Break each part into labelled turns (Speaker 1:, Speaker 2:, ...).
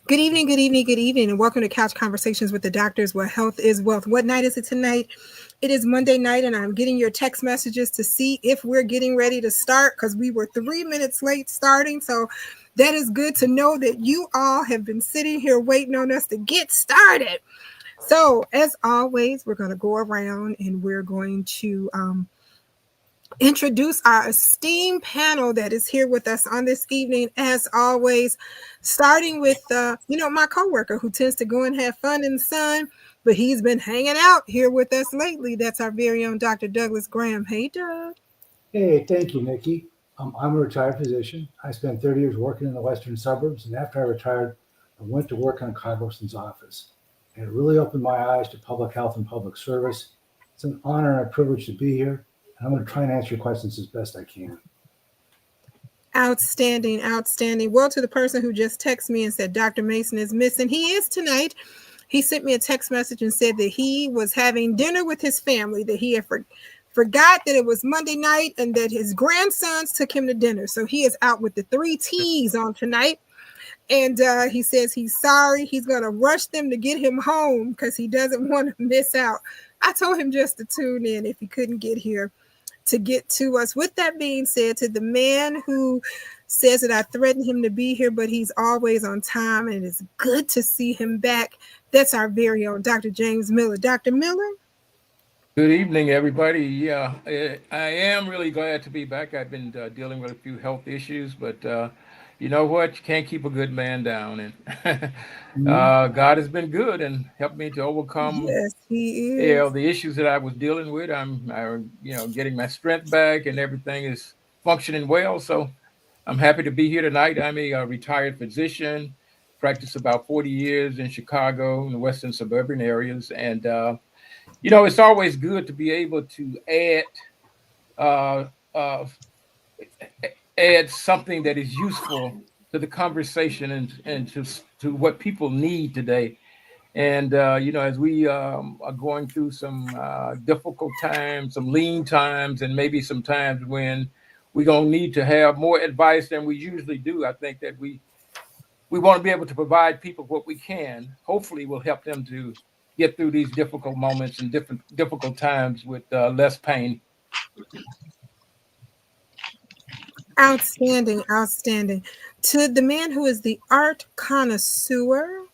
Speaker 1: Good evening, good evening, good evening, and welcome to Couch Conversations with the Doctors, where health is wealth. What night is it tonight? It is Monday night, and I'm getting your text messages to see if we're getting ready to start because we were 3 minutes late starting. So that is good to know that you all have been sitting here waiting on us to get started. So, as always, we're going to go around and we're going to introduce our esteemed panel that is here with us on this evening, as always, starting with my coworker who tends to go and have fun in the sun, but he's been hanging out here with us lately. That's our very own Dr. Douglas Graham. Hey, Doug.
Speaker 2: Hey, thank you, Nikki. I'm a retired physician. I spent 30 years working in the western suburbs, and after I retired, I went to work in a congressman's office. And it really opened my eyes to public health and public service. It's an honor and a privilege to be here, and I'm going to try and answer your questions as best I can.
Speaker 1: Outstanding, outstanding. Well, to the person who just texted me and said Dr. Mason is missing, he is tonight. He sent me a text message and said that he was having dinner with his family, that he had forgot that it was Monday night and that his grandsons took him to dinner. So he is out with the 3 T's on tonight. And he says he's sorry. He's going to rush them to get him home because he doesn't want to miss out. I told him just to tune in if he couldn't get here to get to us. With that being said, to the man who says that I threatened him to be here, but he's always on time, and it's good to see him back. That's our very own Dr. James Miller. Dr. Miller?
Speaker 3: Good evening, everybody. Yeah, I am really glad to be back. I've been dealing with a few health issues, but you know what? You can't keep a good man down. And God has been good and helped me to overcome,
Speaker 1: Yes, he is.
Speaker 3: the issues that I was dealing with. I'm getting my strength back and everything is functioning well. So I'm happy to be here tonight. I'm a retired physician, practiced about 40 years in Chicago in the western suburban areas, and it's always good to be able to uh, uh, add something that is useful to the conversation and to what people need today. And as we are going through some difficult times, some lean times, and maybe some times when we're gonna need to have more advice than we usually do, I think that we want to be able to provide people what we can. Hopefully, will help them to get through these difficult moments and difficult times with less pain.
Speaker 1: Outstanding, outstanding. To the man who is the art connoisseur,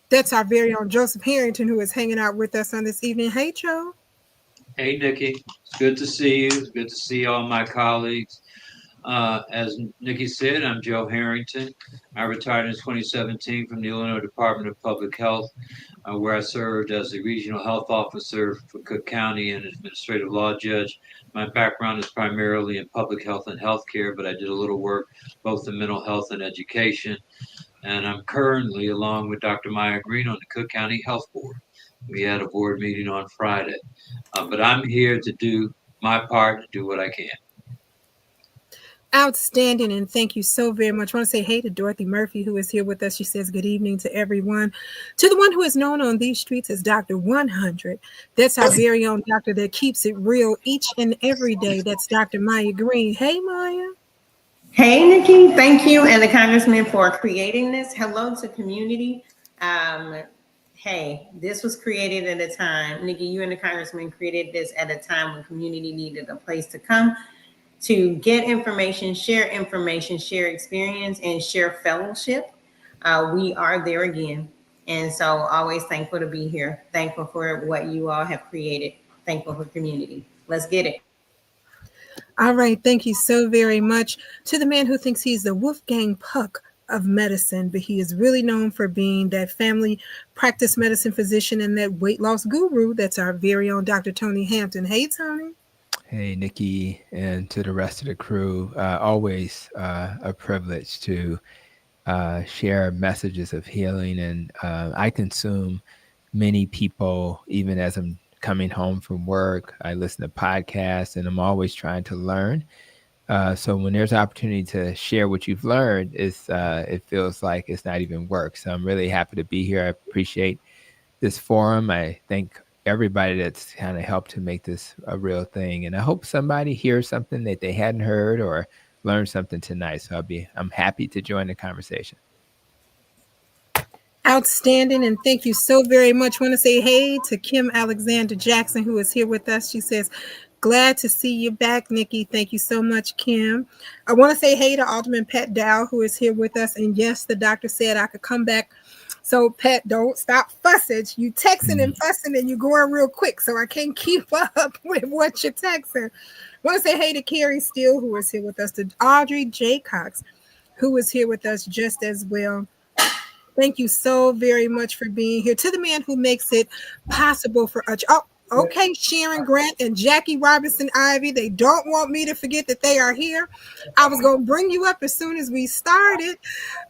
Speaker 1: that's our very own Joseph Harrington, who is hanging out with us on this evening. Hey, Joe.
Speaker 4: Hey, Nikki. It's good to see you. It's good to see all my colleagues. As Nikki said, I'm Joe Harrington. I retired in 2017 from the Illinois Department of Public Health, where I served as the regional health officer for Cook County and administrative law judge. My background is primarily in public health and healthcare, but I did a little work both in mental health and education. And I'm currently, along with Dr. Maya Green, on the Cook County Health Board. We had a board meeting on Friday. But I'm here to do my part, to do what I can.
Speaker 1: Outstanding, and thank you so very much. I want to say hey to Dorothy Murphy, who is here with us. She says good evening to everyone. To the one who is known on these streets as Dr. 100, that's our very own doctor that keeps it real each and every day. That's Dr. Maya Green. Hey, Maya.
Speaker 5: Hey, Nikki, thank you and the Congressman for creating this. Hello to community. Hey, this was created at a time, Nikki, you and the Congressman created this at a time when community needed a place to come to get information, share experience, and share fellowship. We are there again. And so always thankful to be here. Thankful for what you all have created. Thankful for community. Let's get it.
Speaker 1: All right. Thank you so very much. To the man who thinks he's the Wolfgang Puck of medicine, but he is really known for being that family practice medicine physician and that weight loss guru. That's our very own Dr. Tony Hampton. Hey, Tony.
Speaker 6: Hey, Nikki, and to the rest of the crew. Always a privilege to share messages of healing. And I consume many people, even as I'm coming home from work. I listen to podcasts, and I'm always trying to learn. So when there's opportunity to share what you've learned, it feels like it's not even work. So I'm really happy to be here. I appreciate this forum. I thank everybody that's kind of helped to make this a real thing. And I hope somebody hears something that they hadn't heard or learned something tonight. So I'm happy to join the conversation.
Speaker 1: Outstanding, and thank you so very much. Want to say hey to Kim Alexander Jackson, who is here with us. She says, glad to see you back, Nikki. Thank you so much, Kim. I want to say hey to Alderman Pat Dow, who is here with us. And yes, the doctor said I could come back. So, Pat, don't stop fussing. You texting and fussing, and you're going real quick, so I can't keep up with what you're texting. Want to say hey to Carrie Steele, who is here with us, to Audrey J. Cox, who is here with us just as well. Thank you so very much for being here. To the man who makes it possible for us. Oh, okay, Sharon Grant and Jackie Robinson Ivy. They don't want me to forget that they are here. I was going to bring you up as soon as we started,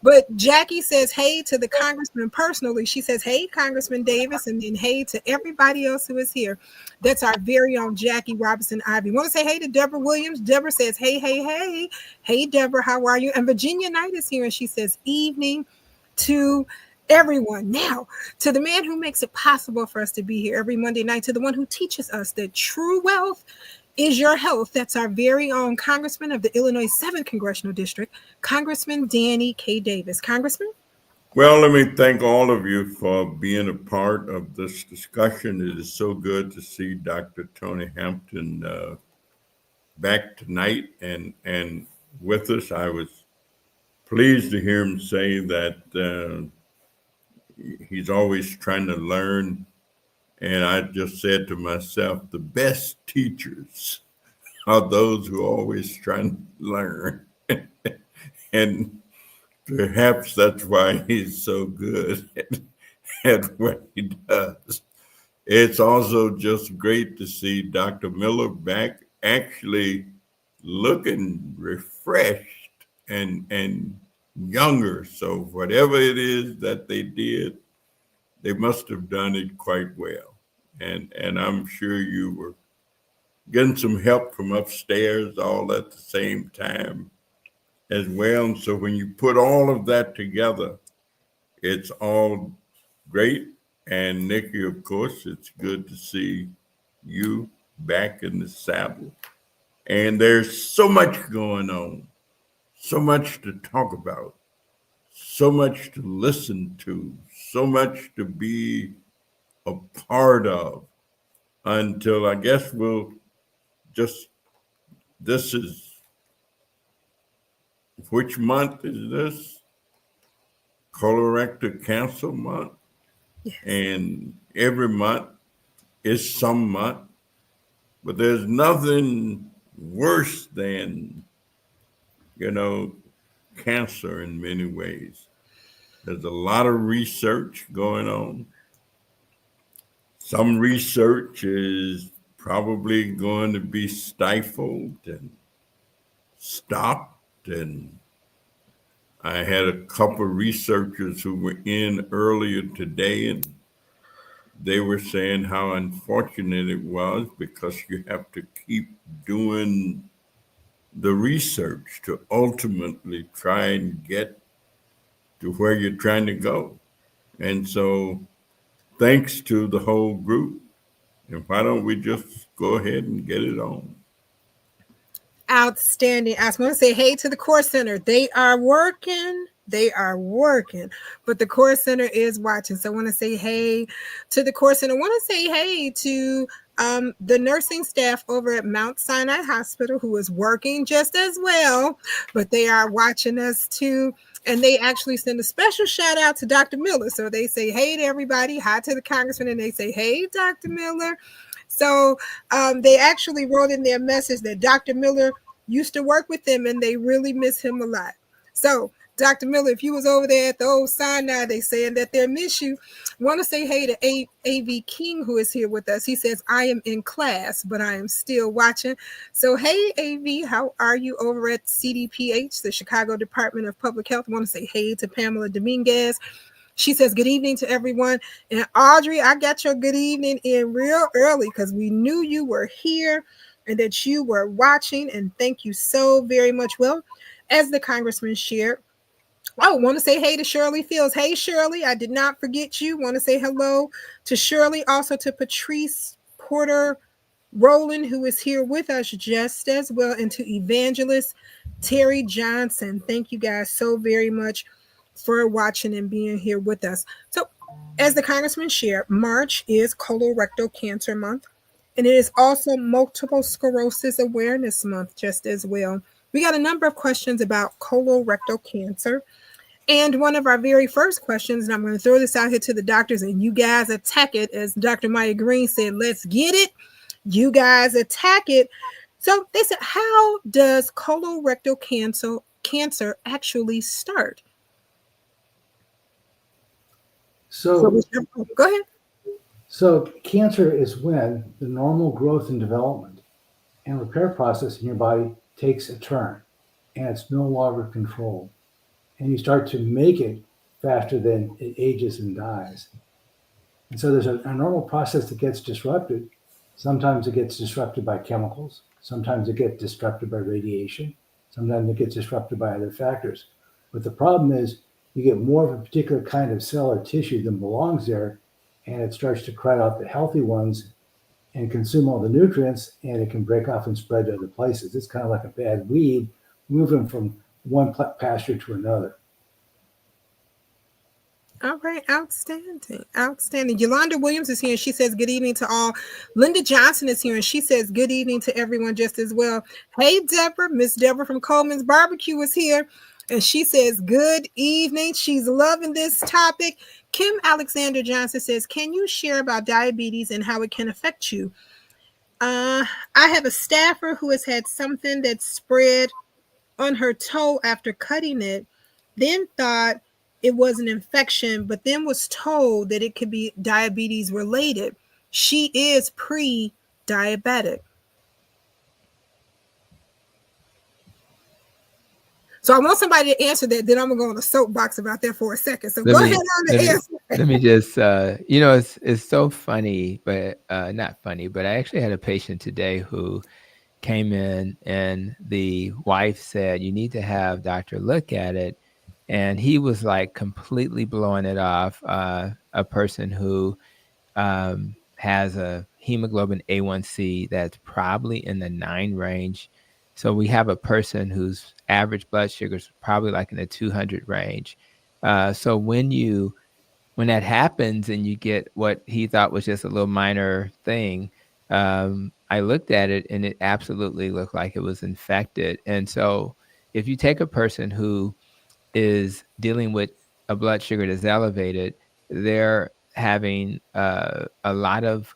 Speaker 1: but Jackie says hey to the congressman personally. She says, hey, Congressman Davis, and then hey to everybody else who is here. That's our very own Jackie Robinson Ivy. Want to say hey to Deborah Williams. Deborah says, hey, hey, hey. Hey, Deborah, how are you? And Virginia Knight is here, and she says, evening to everyone. Now, to the man who makes it possible for us to be here every Monday night, to the one who teaches us that true wealth is your health. That's our very own Congressman of the Illinois 7th Congressional District, Congressman Danny K. Davis. Congressman?
Speaker 7: Well, let me thank all of you for being a part of this discussion. It is so good to see Dr. Tony Hampton back tonight and with us. I was pleased to hear him say that he's always trying to learn. And I just said to myself, the best teachers are those who are always trying to learn. And perhaps that's why he's so good at what he does. It's also just great to see Dr. Miller back, actually looking refreshed and younger. So whatever it is that they did, they must have done it quite well. And I'm sure you were getting some help from upstairs all at the same time as well. And so when you put all of that together, it's all great. And Nikki, of course, it's good to see you back in the saddle. And there's so much going on, so much to talk about, so much to listen to, so much to be a part of, until I guess we'll just, this is, which month is this? Colorectal Cancer Month.
Speaker 1: Yes.
Speaker 7: And every month is some month, but there's nothing worse than, cancer in many ways. There's a lot of research going on. Some research is probably going to be stifled and stopped. And I had a couple of researchers who were in earlier today, and they were saying how unfortunate it was because you have to keep doing the research to ultimately try and get to where you're trying to go. And so thanks to the whole group. And why don't we just go ahead and get it on?
Speaker 1: Outstanding. I just want to say hey to the Core Center. They are working. They are working, but the Core Center is watching. So I want to say hey to the Core Center. I want to say hey to the nursing staff over at Mount Sinai Hospital, who is working just as well, but they are watching us too. And they actually send a special shout out to Dr. Miller. So they say hey to everybody, hi to the congressman, and they say hey, Dr. Miller. So they actually wrote in their message that Dr. Miller used to work with them and they really miss him a lot. So Dr. Miller, if you was over there at the old Sinai, they saying that they miss you. Want to say hey to A.V. King, who is here with us. He says, I am in class, but I am still watching. So, hey, A.V., how are you over at CDPH, the Chicago Department of Public Health? I want to say hey to Pamela Dominguez. She says, good evening to everyone. And Audrey, I got your good evening in real early because we knew you were here and that you were watching. And thank you so very much. Well, as the congressman shared, I want to say hey to Shirley Fields. Hey, Shirley, I did not forget you. Want to say hello to Shirley, also to Patrice Porter Rowland, who is here with us just as well, and to Evangelist Terry Johnson. Thank you guys so very much for watching and being here with us. So, as the Congressman shared, March is colorectal cancer month, and it is also multiple sclerosis awareness month just as well. We got a number of questions about colorectal cancer. And one of our very first questions, and I'm going to throw this out here to the doctors, and you guys attack it, as Dr. Maya Green said, let's get it. You guys attack it. So they said, how does colorectal cancer actually start?
Speaker 2: So
Speaker 1: Go ahead.
Speaker 2: So cancer is when the normal growth and development and repair process in your body takes a turn and it's no longer controlled. And you start to make it faster than it ages and dies. And so there's a normal process that gets disrupted. Sometimes it gets disrupted by chemicals. Sometimes it gets disrupted by radiation. Sometimes it gets disrupted by other factors. But the problem is you get more of a particular kind of cell or tissue than belongs there, and it starts to crowd out the healthy ones and consume all the nutrients, and it can break off and spread to other places. It's kind of like a bad weed moving from one pasture to another.
Speaker 1: All right, outstanding, outstanding. Yolanda Williams is here, and she says, good evening to all. Linda Johnson is here, and she says, good evening to everyone just as well. Hey, Deborah, Miss Deborah from Coleman's Barbecue is here, and she says, good evening. She's loving this topic. Kim Alexander Johnson says, can you share about diabetes and how it can affect you? I have a staffer who has had something that spread on her toe after cutting it, then thought it was an infection, but then was told that it could be diabetes related. She is pre-diabetic. So I want somebody to answer that. Then I'm gonna go on a soapbox about that for a second. So go ahead on the answer.
Speaker 6: Let me just, it's so funny, but not funny. But I actually had a patient today who came in, and the wife said, "You need to have doctor look at it," and he was like completely blowing it off. A person who has a hemoglobin A1C that's probably in the 9 range. So we have a person whose average blood sugar is probably like in the 200 range. So when that happens and you get what he thought was just a little minor thing, I looked at it and it absolutely looked like it was infected. And so if you take a person who is dealing with a blood sugar that's elevated, they're having a lot of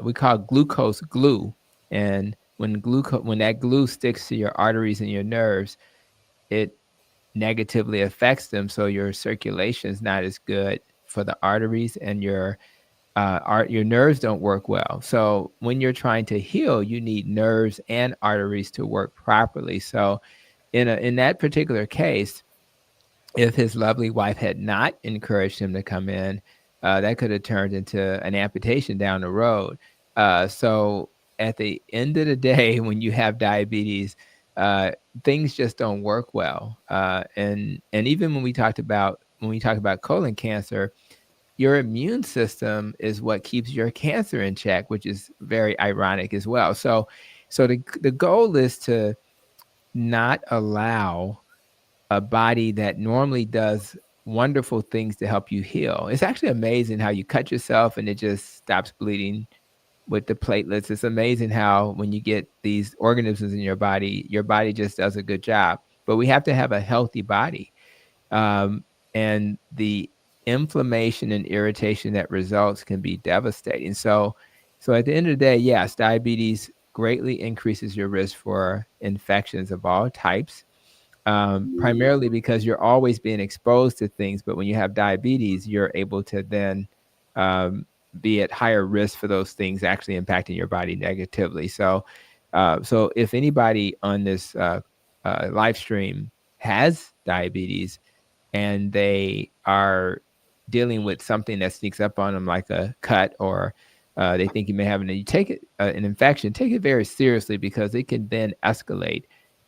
Speaker 6: we call glucose glue. And when that glue sticks to your arteries and your nerves, it negatively affects them. So your circulation is not as good for the arteries, and your nerves don't work well. So when you're trying to heal, you need nerves and arteries to work properly. So in that particular case, if his lovely wife had not encouraged him to come in, that could have turned into an amputation down the road. So at the end of the day, when you have diabetes, things just don't work well. And even when we talk about colon cancer, your immune system is what keeps your cancer in check, which is very ironic as well. So the goal is to not allow a body that normally does wonderful things to help you heal. It's actually amazing how you cut yourself and it just stops bleeding with the platelets. It's amazing how when you get these organisms in your body just does a good job. But we have to have a healthy body. And the inflammation and irritation that results can be devastating. So at the end of the day, yes, diabetes greatly increases your risk for infections of all types. Primarily because you're always being exposed to things. But when you have diabetes, you're able to then be at higher risk for those things actually impacting your body negatively. So if anybody on this live stream has diabetes and they are dealing with something that sneaks up on them, like a cut, or they think you may have an infection, take it very seriously, because it can then escalate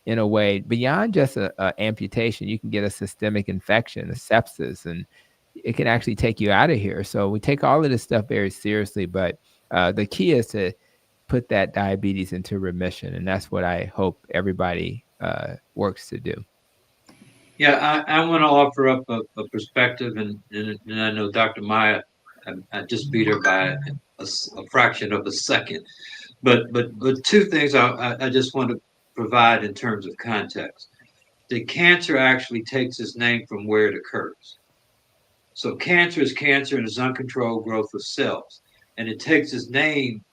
Speaker 6: in a way beyond just a amputation. You can get a systemic infection, a sepsis, and it can actually take you out of here. So we take all of this stuff very seriously, but the key is to put that diabetes into remission. And that's what I hope everybody works to do.
Speaker 4: Yeah, I want to offer up a perspective, and I know Dr. Maya, I just beat her by a fraction of a second. But two things I just want to provide in terms of context. The cancer actually takes its name from where it occurs. So cancer is cancer and is uncontrolled growth of cells. And it takes its name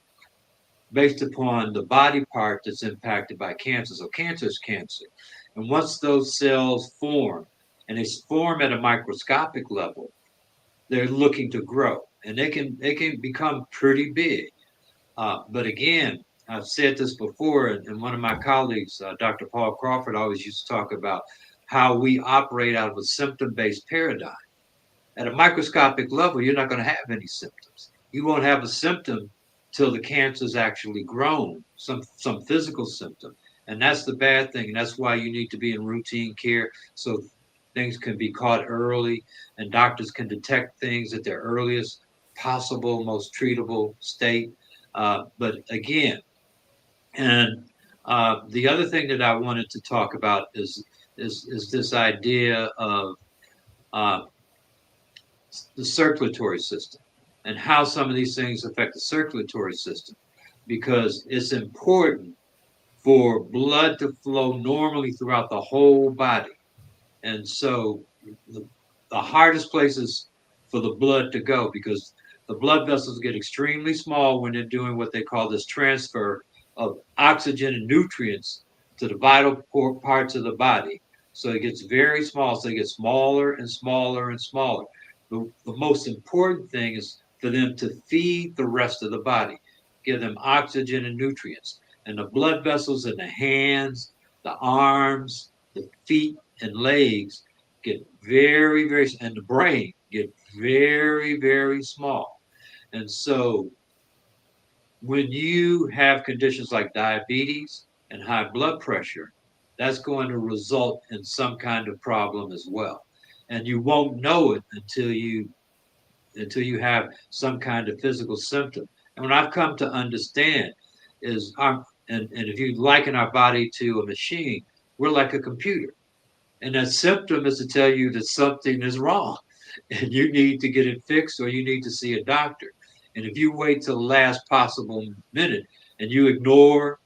Speaker 4: based upon the body part that's impacted by cancer. So cancer is cancer. And once those cells form, and they form at a microscopic level, they're looking to grow. And they can become pretty big. But again, I've said this before, and one of my colleagues, Dr. Paul Crawford, always used to talk about how we operate out of a symptom-based paradigm. At a microscopic level, you're not going to have any symptoms. You won't have a symptom till the cancer's actually grown, some physical symptom. And that's the bad thing. And that's why you need to be in routine care so things can be caught early and doctors can detect things at their earliest possible, most treatable state. But again, and the other thing that I wanted to talk about is this idea of uh, the circulatory system and how some of these things affect the circulatory system, because it's important for blood to flow normally throughout the whole body. And so the hardest places for the blood to go, because the blood vessels get extremely small when they're doing what they call this transfer of oxygen and nutrients to the vital parts of the body. So it gets very small. So they get smaller and smaller and smaller. The most important thing is for them to feed the rest of the body, give them oxygen and nutrients. And the blood vessels in the hands, the arms, the feet, and legs get very, very, and the brain get very, very small. And so when you have conditions like diabetes and high blood pressure, that's going to result in some kind of problem as well. And you won't know it until you have some kind of physical symptom. And what I've come to understand is and if you liken our body to a machine, we're like a computer. And that symptom is to tell you that something is wrong and you need to get it fixed or you need to see a doctor. And if you wait till the last possible minute and you ignore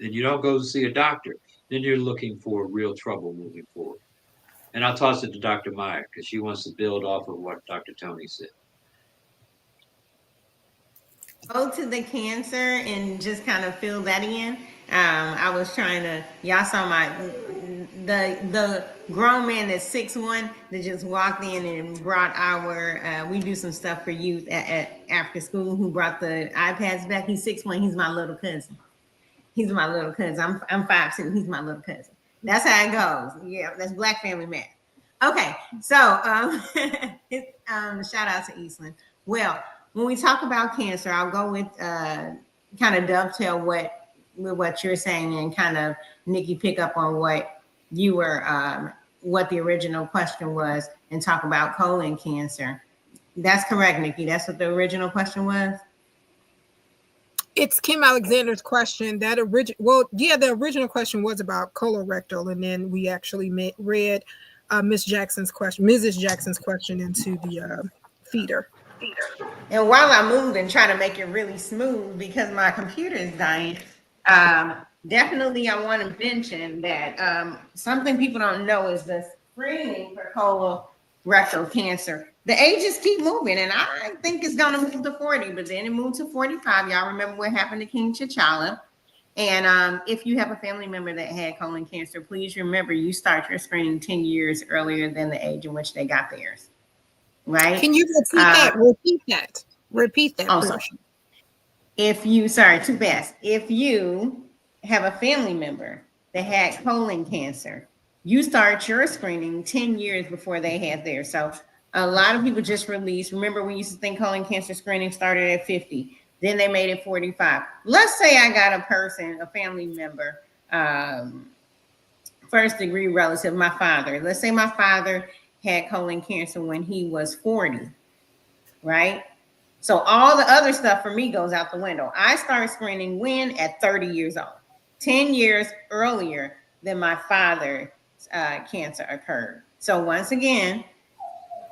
Speaker 4: and you don't go to see a doctor, then you're looking for real trouble moving forward. And I'll toss it to Dr. Meyer because she wants to build off of what Dr. Tony said.
Speaker 5: Go to the cancer and just kind of fill that in. I was trying to, y'all saw the grown man that's 6'1" that just walked in and brought our, we do some stuff for youth at after school, who brought the iPads back. He's 6'1", he's my little cousin. He's my little cousin. I'm 5'2", he's my little cousin. That's how it goes. Yeah, that's Black family math. Okay, so shout out to Eastland. Well, when we talk about cancer, I'll go with kind of dovetail with what you're saying and kind of, Nikki, pick up on what you were, what the original question was and talk about colon cancer. That's correct, Nikki. That's what the original question was?
Speaker 1: It's Kim Alexander's question. The original question was about colorectal, and then we actually read Mrs. Jackson's question into the feeder.
Speaker 5: And while I move and try to make it really smooth because my computer is dying, definitely I want to mention that something people don't know is the screening for colorectal cancer. The ages keep moving, and I think it's going to move to 40, but then it moved to 45. Y'all remember what happened to King T'Challa? And if you have a family member that had colon cancer, please remember you start your screening 10 years earlier than the age in which they got theirs. Right?
Speaker 1: Can you repeat that portion?
Speaker 5: If you have a family member that had colon cancer, you start your screening 10 years before they had theirs. So a lot of people just released. Remember, we used to think colon cancer screening started at 50. Then they made it 45. Let's say I got a family member, first degree relative, my father. Let's say my father had colon cancer when he was 40, right? So all the other stuff for me goes out the window. I started screening when? At 30 years old, 10 years earlier than my father's cancer occurred. So once again,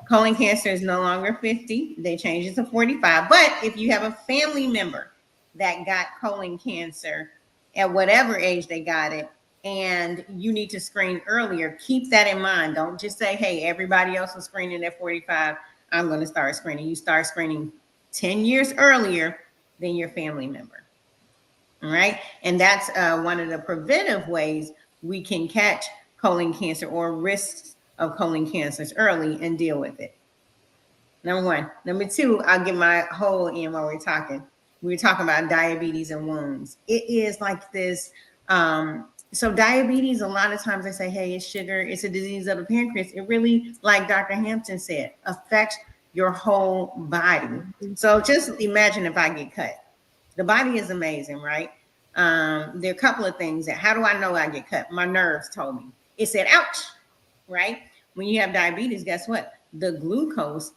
Speaker 5: colon cancer is no longer 50. They changed it to 45. But if you have a family member that got colon cancer at whatever age they got it, and you need to screen earlier, keep that in mind. Don't just say, hey, everybody else was screening at 45. I'm going to start screening. You start screening 10 years earlier than your family member. All right. And that's one of the preventive ways we can catch colon cancer or risks of colon cancers early and deal with it. Number one. Number two, I'll get my whole in while we're talking. We were talking about diabetes and wounds. It is like this. So diabetes, a lot of times they say, hey, it's sugar, it's a disease of the pancreas. It really, like Dr. Hampton said, affects your whole body. So just imagine if I get cut. The body is amazing, right? There are a couple of things that, how do I know I get cut? My nerves told me. It said, ouch, right? When you have diabetes, guess what? The glucose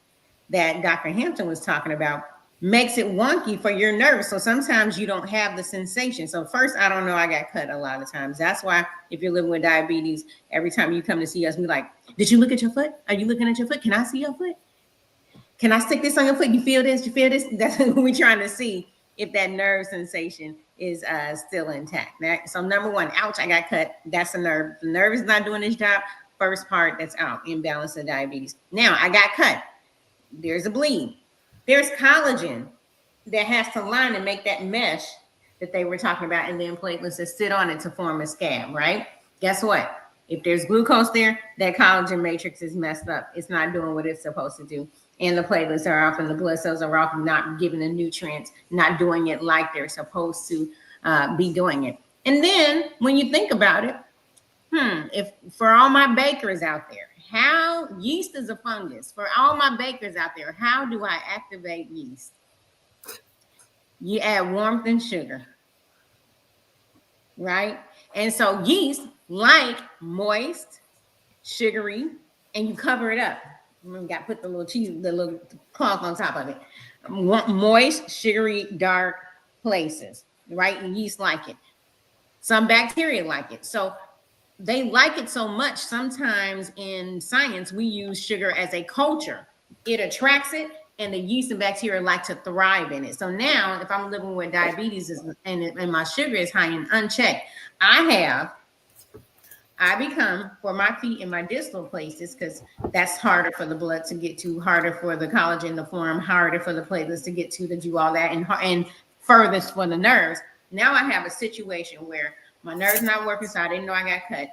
Speaker 5: that Dr. Hampton was talking about makes it wonky for your nerves. So sometimes you don't have the sensation. So first, I don't know I got cut a lot of times. That's why if you're living with diabetes, every time you come to see us, we like, did you look at your foot? Are you looking at your foot? Can I see your foot? Can I stick this on your foot? You feel this? You feel this? That's what we're trying to see if that nerve sensation is still intact. So number one, ouch, I got cut. That's a nerve. The nerve is not doing its job. First part, that's out, imbalance of diabetes. Now I got cut. There's a bleed. There's collagen that has to line and make that mesh that they were talking about, and then platelets that sit on it to form a scab, right? Guess what? If there's glucose there, that collagen matrix is messed up. It's not doing what it's supposed to do. And the platelets are off and the blood cells are off, not giving the nutrients, not doing it like they're supposed to be doing it. And then when you think about it, if for all my bakers out there, how yeast is a fungus. For all my bakers out there, how do I activate yeast? You add warmth and sugar, right? And so yeast like moist, sugary, and you cover it up. You got to put the little cheese, the little cloth on top of it. Moist, sugary, dark places, right? And yeast like it. Some bacteria like it. So they like it so much. Sometimes in science, we use sugar as a culture. It attracts it, and the yeast and bacteria like to thrive in it. So now, if I'm living with diabetes and my sugar is high and unchecked, I become, for my feet and my distal places, because that's harder for the blood to get to, harder for the collagen to form, harder for the platelets to get to do all that, and furthest for the nerves. Now I have a situation where my nerve's not working, so I didn't know I got cut.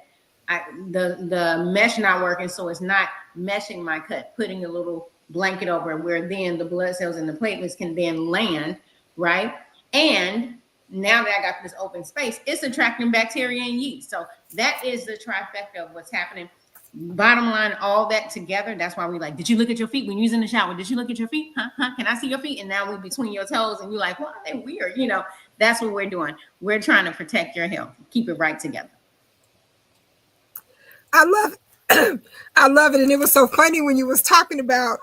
Speaker 5: The mesh not working, so it's not meshing my cut, putting a little blanket over it where then the blood cells and the platelets can then land, right? And now that I got this open space, it's attracting bacteria and yeast. So that is the trifecta of what's happening. Bottom line, all that together, that's why we like, did you look at your feet when you was in the shower? Did you look at your feet? Can I see your feet? And now we're between your toes and you're like, well, they're weird. You know, that's what we're doing. We're trying to protect your health. Keep it right together.
Speaker 1: I love it. I love it. And it was so funny when you was talking about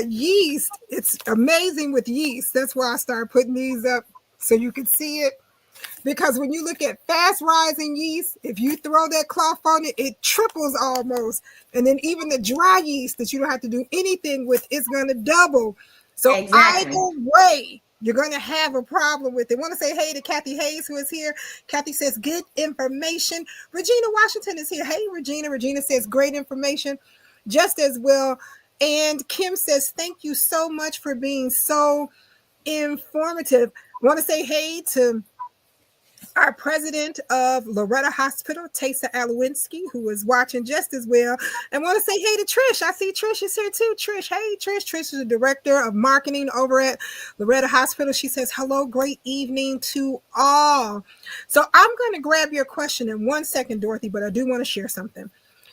Speaker 1: yeast. It's amazing with yeast. That's why I started putting these up so you can see it. Because when you look at fast rising yeast, if you throw that cloth on it, it triples almost. And then even the dry yeast that you don't have to do anything with, is going to double. So exactly. Either way, you're going to have a problem with it. I want to say hey to Kathy Hayes, who is here. Kathy says, good information. Regina Washington is here. Hey, Regina. Regina says, great information. Just as well. And Kim says, thank you so much for being so informative. I want to say hey to our president of Loretta Hospital, Taysa Alowinski, who is watching just as well. And want to say hey to Trish. I see Trish is here too. Trish, hey Trish. Trish is the director of marketing over at Loretta Hospital. She says, hello, great evening to all. So I'm going to grab your question in 1 second, Dorothy, but I do want to share something.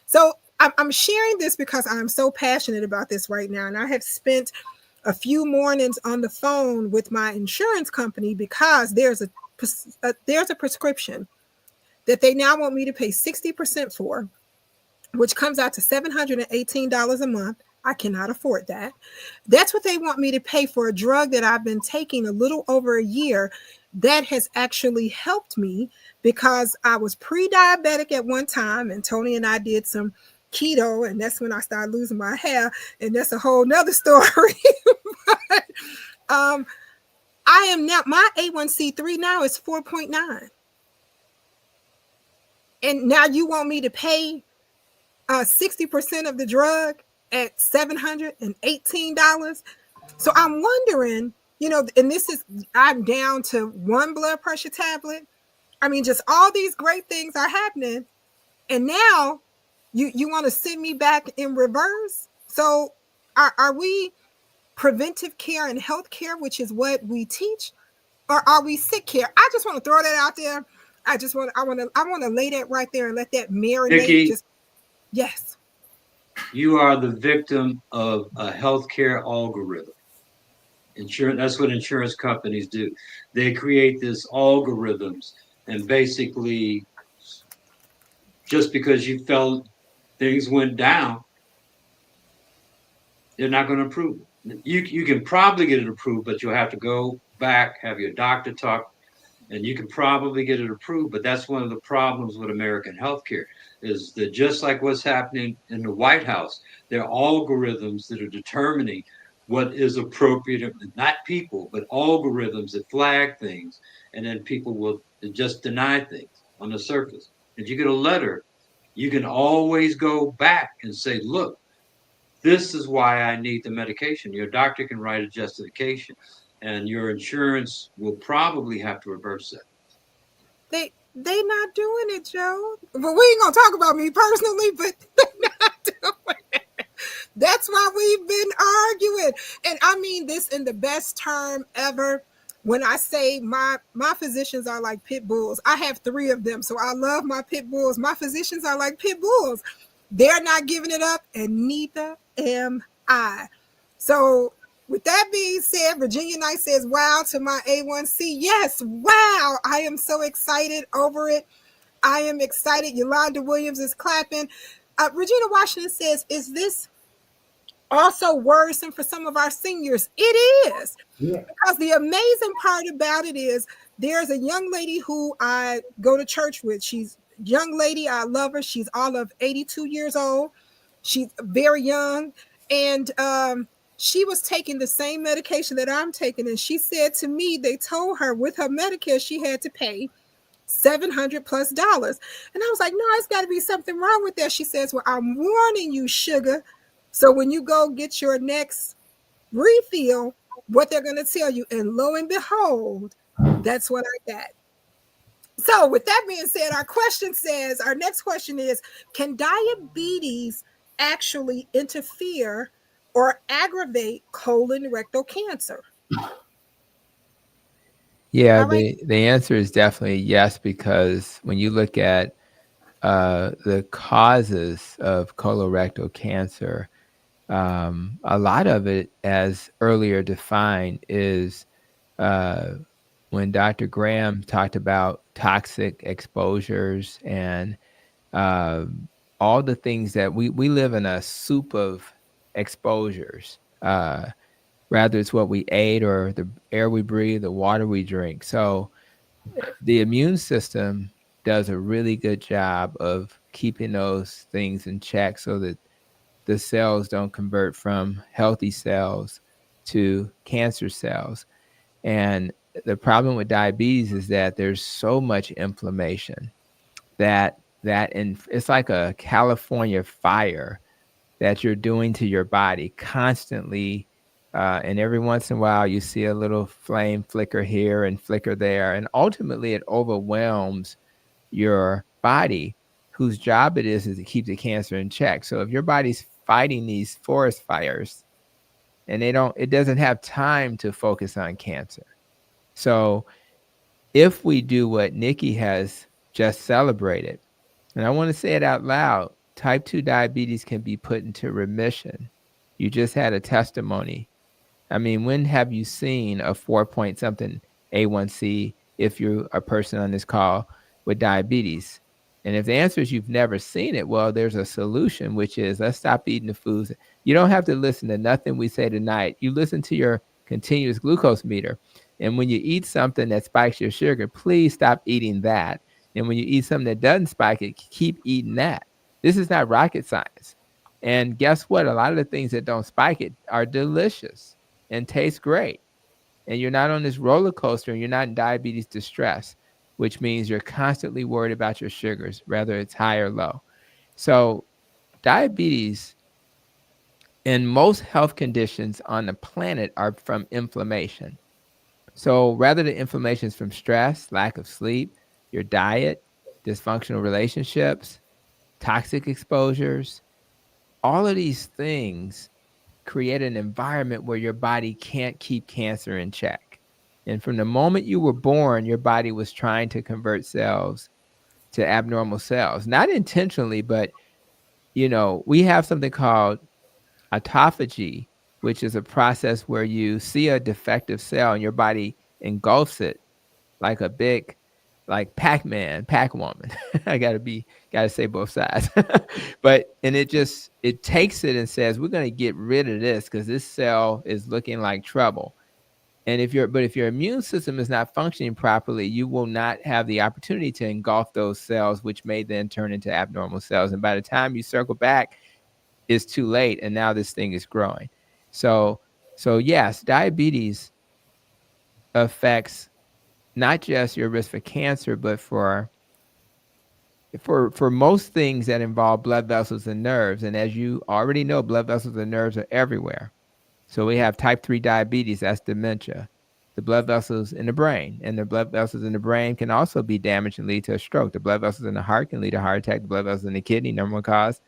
Speaker 1: So I'm sharing this because I'm so passionate about this right now. And I have spent a few mornings on the phone with my insurance company because there's a prescription that they now want me to pay 60% for, which comes out to $718 a month. I cannot afford that. That's what they want me to pay for a drug that I've been taking a little over a year that has actually helped me because I was pre-diabetic at one time, and Tony and I did some keto, and that's when I started losing my hair, and that's a whole nother story. But, I am now, my A1C3 now is 4.9. And now you want me to pay 60% of the drug at $718. So I'm wondering, and this is, I'm down to one blood pressure tablet. I mean, just all these great things are happening. And now you want to send me back in reverse. So are we preventive care and health care, which is what we teach, or are we sick care? I just want to throw that out there. I want to lay that right there and let that marinate.
Speaker 4: Nikki,
Speaker 1: Yes.
Speaker 4: You are the victim of a healthcare algorithm. Insurance, that's what insurance companies do. They create this algorithms, and basically, just because you felt things went down, they're not going to approve it. You can probably get it approved, but you'll have to go back, have your doctor talk, and you can probably get it approved. But that's one of the problems with American healthcare, is that just like what's happening in the White House, there are algorithms that are determining what is appropriate, not people, but algorithms that flag things, and then people will just deny things on the surface. If you get a letter, you can always go back and say, look, this is why I need the medication. Your doctor can write a justification, and your insurance will probably have to reverse that.
Speaker 1: They not doing it, Joe. But we ain't gonna talk about me personally, but they're not doing it. That's why we've been arguing. And I mean this in the best term ever. When I say my physicians are like pit bulls, I have 3 of them, so I love my pit bulls. My physicians are like pit bulls. They're not giving it up, and neither am I. So with that being said, Virginia Knight says, wow, to my A1C. Yes, wow. I am so excited over it. I am excited. Yolanda Williams is clapping. Regina Washington says, is this also worrisome for some of our seniors? It is. Yeah. Because the amazing part about it is there's a young lady who I go to church with. She's a young lady. I love her. She's all of 82 years old. She's very young. And she was taking the same medication that I'm taking. And she said to me, they told her with her Medicare, she had to pay $700+. And I was like, no, it's got to be something wrong with that. She says, well, I'm warning you, sugar. So when you go get your next refill, what they're going to tell you. And lo and behold, that's what I got. So with that being said, our next question is, can diabetes actually interfere or aggravate colon rectal cancer?
Speaker 6: Yeah, right? The answer is definitely yes, because when you look at the causes of colorectal cancer, a lot of it, as earlier defined, is when Dr. Graham talked about toxic exposures and all the things that we live in a soup of exposures. Rather it's what we ate or the air we breathe, the water we drink. So the immune system does a really good job of keeping those things in check so that the cells don't convert from healthy cells to cancer cells. And the problem with diabetes is that there's so much inflammation that it's like a California fire that you're doing to your body constantly. And every once in a while, you see a little flame flicker here and flicker there. And ultimately, it overwhelms your body, whose job it is to keep the cancer in check. So if your body's fighting these forest fires and it doesn't have time to focus on cancer. So if we do what Nikki has just celebrated, and I want to say it out loud, type 2 diabetes can be put into remission. You just had a testimony. I mean, when have you seen a 4-point-something A1C if you're a person on this call with diabetes? And if the answer is you've never seen it, well, there's a solution, which is let's stop eating the foods. You don't have to listen to nothing we say tonight. You listen to your continuous glucose meter. And when you eat something that spikes your sugar, please stop eating that. And when you eat something that doesn't spike it, keep eating that. This is not rocket science. And guess what? A lot of the things that don't spike it are delicious and taste great. And you're not on this roller coaster, and you're not in diabetes distress, which means you're constantly worried about your sugars, whether it's high or low. So diabetes and most health conditions on the planet are from inflammation. So rather the inflammation is from stress, lack of sleep, your diet, dysfunctional relationships, toxic exposures, all of these things create an environment where your body can't keep cancer in check. And from the moment you were born, your body was trying to convert cells to abnormal cells, not intentionally, but we have something called autophagy, which is a process where you see a defective cell and your body engulfs it like a big, like Pac-Man, Pac-Woman. I gotta say both sides. And it takes it and says, we're gonna get rid of this because this cell is looking like trouble. And if your immune system is not functioning properly, you will not have the opportunity to engulf those cells, which may then turn into abnormal cells. And by the time you circle back, it's too late. And now this thing is growing. So yes, diabetes affects not just your risk for cancer, but for most things that involve blood vessels and nerves. And as you already know, blood vessels and nerves are everywhere. So we have type 3 diabetes, that's dementia. The blood vessels in the brain, and the blood vessels in the brain can also be damaged and lead to a stroke. The blood vessels in the heart can lead to a heart attack. The blood vessels in the kidney, number one cause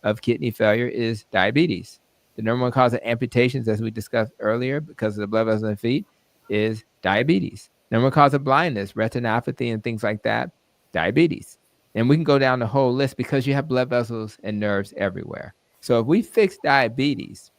Speaker 6: of kidney failure is diabetes. The number one cause of amputations, as we discussed earlier, because of the blood vessels in the feet, is diabetes. Number one cause of blindness, retinopathy, and things like that, diabetes. And we can go down the whole list because you have blood vessels and nerves everywhere. So if we fix diabetes,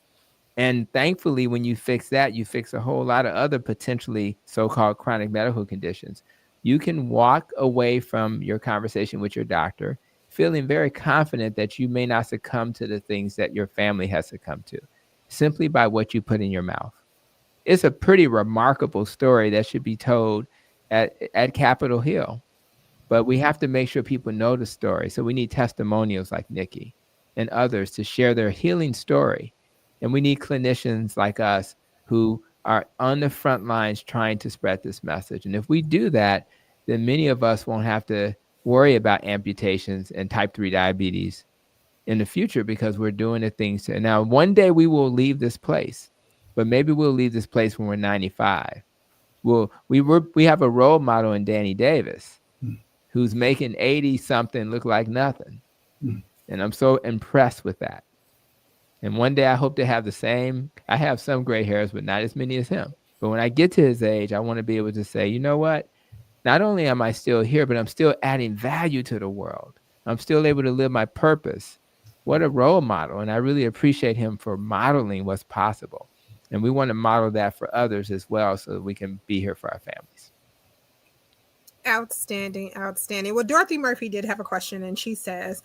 Speaker 6: and thankfully, when you fix that, you fix a whole lot of other potentially so-called chronic medical conditions. You can walk away from your conversation with your doctor feeling very confident that you may not succumb to the things that your family has succumbed to, simply by what you put in your mouth. It's a pretty remarkable story that should be told at Capitol Hill. But we have to make sure people know the story. So we need testimonials like Nikki and others to share their healing story. And we need clinicians like us who are on the front lines trying to spread this message. And if we do that, then many of us won't have to worry about amputations and type 3 diabetes in the future, because we're doing the things to. Now, one day we will leave this place, but maybe we'll leave this place when we're 95. We have a role model in Danny Davis, who's making 80 something look like nothing. And I'm so impressed with that. And one day I hope to have the same. I have some gray hairs, but not as many as him. But when I get to his age, I want to be able to say, you know what? Not only am I still here, but I'm still adding value to the world. I'm still able to live my purpose. What a role model. And I really appreciate him for modeling what's possible. And we want to model that for others as well, so that we can be here for our families.
Speaker 1: Outstanding. Well, Dorothy Murphy did have a question, and she says,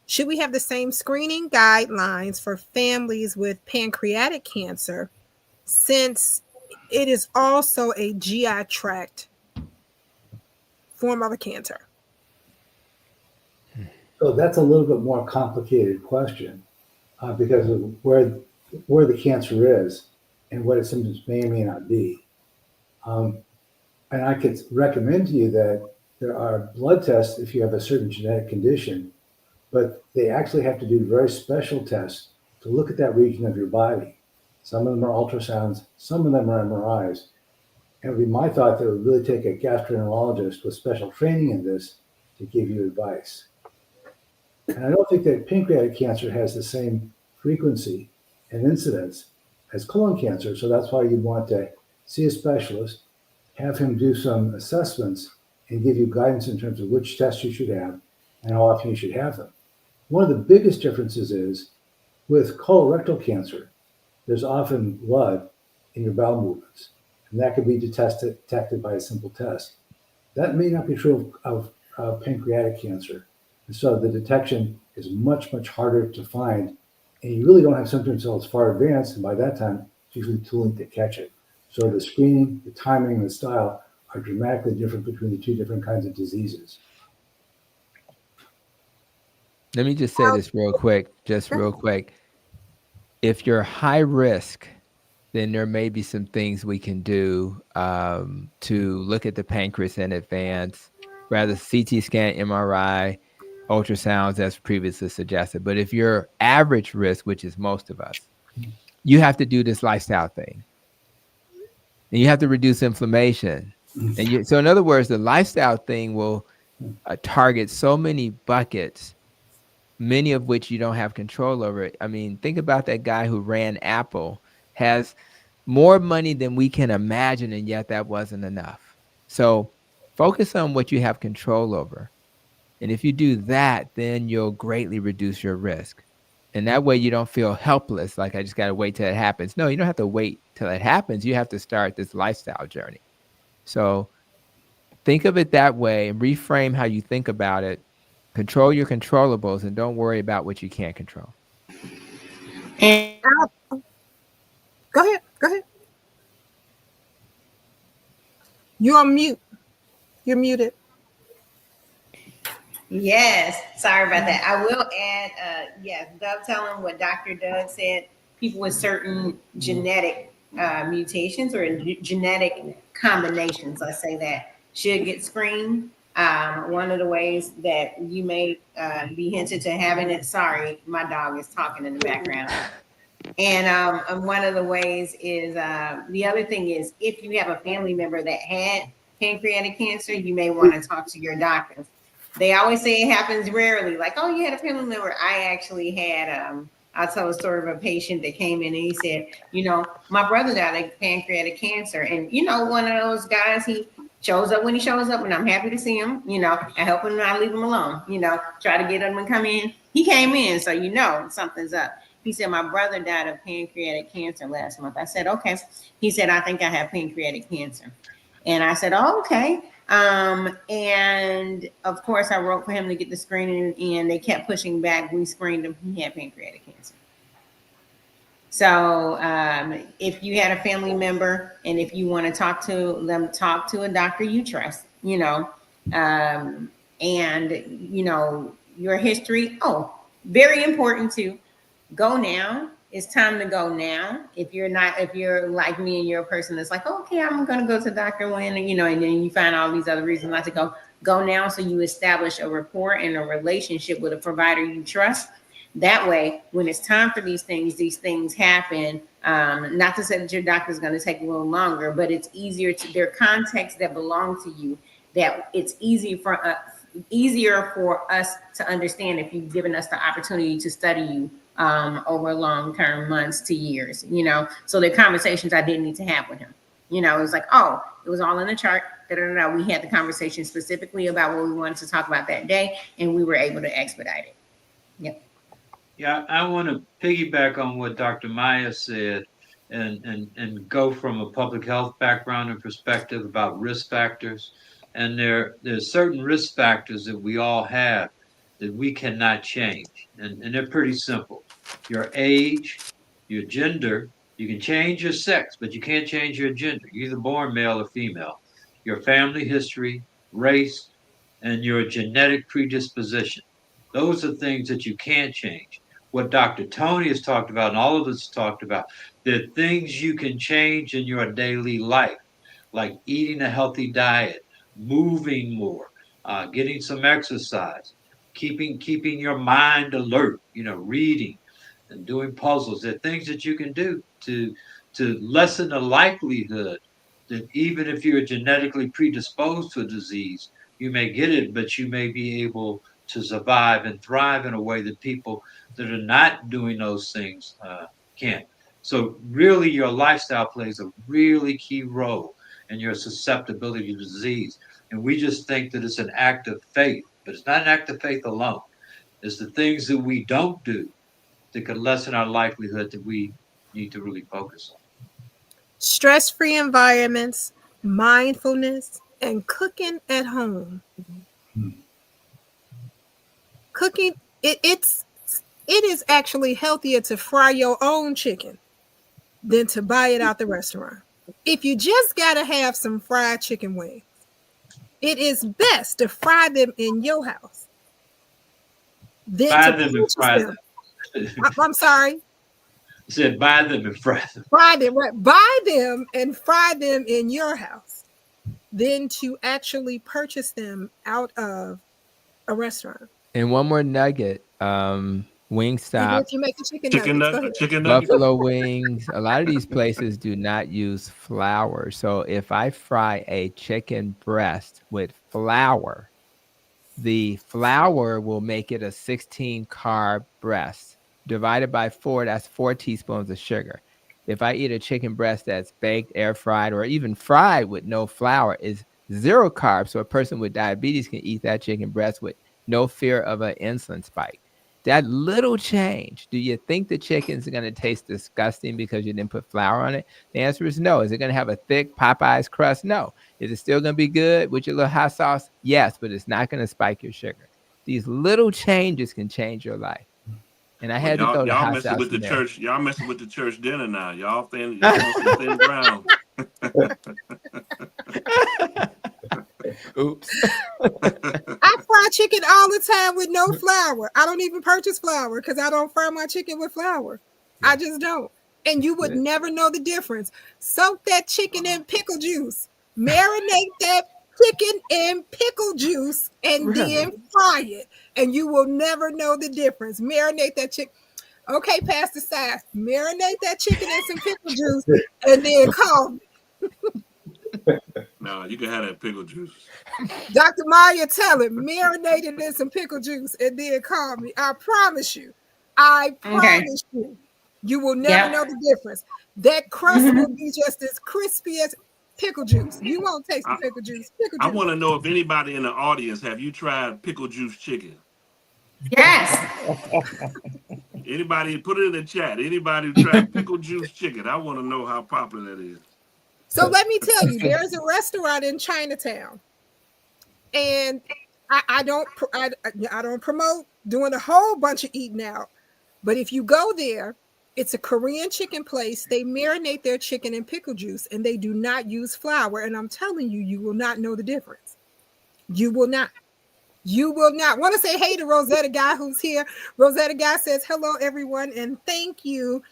Speaker 1: should we have the same screening guidelines for families with pancreatic cancer, since it is also a GI tract form of a cancer?
Speaker 2: So that's a little bit more complicated question because of where the cancer is and what its symptoms may or may not be. And I could recommend to you that there are blood tests if you have a certain genetic condition, but they actually have to do very special tests to look at that region of your body. Some of them are ultrasounds, some of them are MRIs. And it would be my thought that it would really take a gastroenterologist with special training in this to give you advice. And I don't think that pancreatic cancer has the same frequency and incidence as colon cancer. So that's why you'd want to see a specialist, have him do some assessments, and give you guidance in terms of which tests you should have and how often you should have them. One of the biggest differences is with colorectal cancer, there's often blood in your bowel movements, and that can be detected by a simple test. That may not be true of pancreatic cancer. And so the detection is much, much harder to find, and you really don't have symptoms until it's far advanced, and by that time, it's usually too late to catch it. So the screening, the timing, and the style are dramatically different between the two different kinds of diseases.
Speaker 6: Let me just say this real quick, If you're high risk, then there may be some things we can do to look at the pancreas in advance, rather CT scan, MRI, ultrasounds as previously suggested. But if you're average risk, which is most of us, you have to do this lifestyle thing. And you have to reduce inflammation. So in other words, the lifestyle thing will target so many buckets, many of which you don't have control over. I mean, think about that guy who ran Apple, has more money than we can imagine, and yet that wasn't enough. So focus on what you have control over. And if you do that, then you'll greatly reduce your risk. And that way you don't feel helpless, like I just got to wait till it happens. No, you don't have to wait till it happens. You have to start this lifestyle journey. So think of it that way and reframe how you think about it. Control your controllables and don't worry about what you can't control.
Speaker 5: And
Speaker 1: Go ahead. Go ahead. You're on mute. You're muted.
Speaker 5: yes, sorry about that. I will add, yes, dovetailing what Dr. Doug said, people with certain genetic mutations or genetic combinations, let's say that, should get screened. One of the ways that you may be hinted to having it, sorry, my dog is talking in the background. And one of the ways is the other thing is if you have a family member that had pancreatic cancer, you may want to talk to your doctor. They always say it happens rarely, like, oh, you had a family member. I actually had, I'll tell a story of a patient that came in and he said, you know, my brother died of pancreatic cancer. And, you know, one of those guys, he shows up when he shows up and I'm happy to see him, you know, I help him, I leave him alone, you know, try to get him to come in. He came in, so you know something's up. He said, my brother died of pancreatic cancer last month. I said, okay. He said, I think I have pancreatic cancer. And I said, oh, okay. And of course, I wrote for him to get the screening, and they kept pushing back. We screened him. He had pancreatic cancer. So if you had a family member, and if you want to talk to them, talk to a doctor you trust, you know, and, you know, your history. Oh, very important too. Go now. It's time to go now. If you're like me and you're a person that's like, oh, okay, I'm going to go to Dr. Wynn, you know, and then you find all these other reasons not to go now. So you establish a rapport and a relationship with a provider you trust. That way, when it's time for these things happen. Not to say that your doctor is going to take a little longer, but it's easier to, there are contexts that belong to you that it's easier for us to understand if you've given us the opportunity to study you over long-term months to years, you know. So the conversations I didn't need to have with him, you know, it was like, oh, it was all in the chart. We had the conversation specifically about what we wanted to talk about that day, and we were able to expedite it. Yep.
Speaker 4: Yeah, I want to piggyback on what Dr. Maya said and go from a public health background and perspective about risk factors. And there's certain risk factors that we all have that we cannot change. And they're pretty simple. Your age, your gender, you can change your sex, but you can't change your gender. You're either born male or female. Your family history, race, and your genetic predisposition. Those are things that you can't change. What Dr. Tony has talked about, and all of us talked about, the things you can change in your daily life, like eating a healthy diet, moving more, getting some exercise, keeping your mind alert, you know, reading and doing puzzles. There are things that you can do to lessen the likelihood that even if you're genetically predisposed to a disease, you may get it, but you may be able to survive and thrive in a way that people that are not doing those things can't. So really, your lifestyle plays a really key role in your susceptibility to disease. And we just think that it's an act of faith, but it's not an act of faith alone. It's the things that we don't do that could lessen our likelihood that we need to really focus on.
Speaker 1: Stress-free environments, mindfulness, and cooking at home. Cooking, it is actually healthier to fry your own chicken than to buy it out the restaurant. If you just gotta have some fried chicken wings, it is best to fry them in your house than
Speaker 4: Buy
Speaker 1: to
Speaker 4: them and
Speaker 1: purchase
Speaker 4: fry
Speaker 1: them.
Speaker 4: them.
Speaker 1: I'm sorry.
Speaker 4: I said buy them and fry them.
Speaker 1: Fry them, right? Buy them and fry them in your house than to actually purchase them out of a restaurant.
Speaker 6: And one more nugget,
Speaker 1: Even
Speaker 6: Wingstop,
Speaker 1: if you make the chicken nuggets, go ahead.
Speaker 8: Chicken nugget.
Speaker 6: Buffalo Wings, a lot of these places do not use flour. So if I fry a chicken breast with flour, the flour will make it a 16 carb breast. Divided by 4, that's 4 teaspoons of sugar. If I eat a chicken breast that's baked, air fried, or even fried with no flour, is 0 carbs. So a person with diabetes can eat that chicken breast with no fear of an insulin spike. That little change, do you think the chicken's going to taste disgusting because you didn't put flour on it? The answer is no. Is it going to have a thick Popeyes crust? No. Is it still going to be good with your little hot sauce? Yes, but it's not going to spike your sugar. These little changes can change your life. And I had to throw the
Speaker 8: y'all
Speaker 6: hot
Speaker 8: messing
Speaker 6: sauce
Speaker 8: with the
Speaker 6: in there.
Speaker 8: church. Y'all messing with the church dinner now. Y'all on some thin ground.
Speaker 6: Oops.
Speaker 1: I fry chicken all the time with no flour. I don't even purchase flour because I don't fry my chicken with flour. I just don't. And you would never know the difference. Soak that chicken in pickle juice. Marinate that chicken in pickle juice and then fry it. And you will never know the difference. Marinate that chicken. Okay, Pastor Size, marinate that chicken in some pickle juice and then call me.
Speaker 8: No, you can have that pickle juice.
Speaker 1: Dr. Maya, tell him, marinate it in some pickle juice and then call me. I promise you. I promise you. You will never know the difference. That crust will be just as crispy as pickle juice. You won't taste the pickle juice. Pickle
Speaker 8: I
Speaker 1: juice.
Speaker 8: want to know if anybody in the audience, have you tried pickle juice chicken?
Speaker 5: Yes.
Speaker 8: Anybody, put it in the chat. Anybody who tried pickle juice chicken? I want to know how popular that is.
Speaker 1: So let me tell you, there is a restaurant in Chinatown, and I don't promote doing a whole bunch of eating out, but if you go there, it's a Korean chicken place. They marinate their chicken in pickle juice, and they do not use flour. And I'm telling you, you will not know the difference. You will not. You will not. Want to say hey to Rosetta Guy who's here. Rosetta Guy says hello, everyone, and thank you.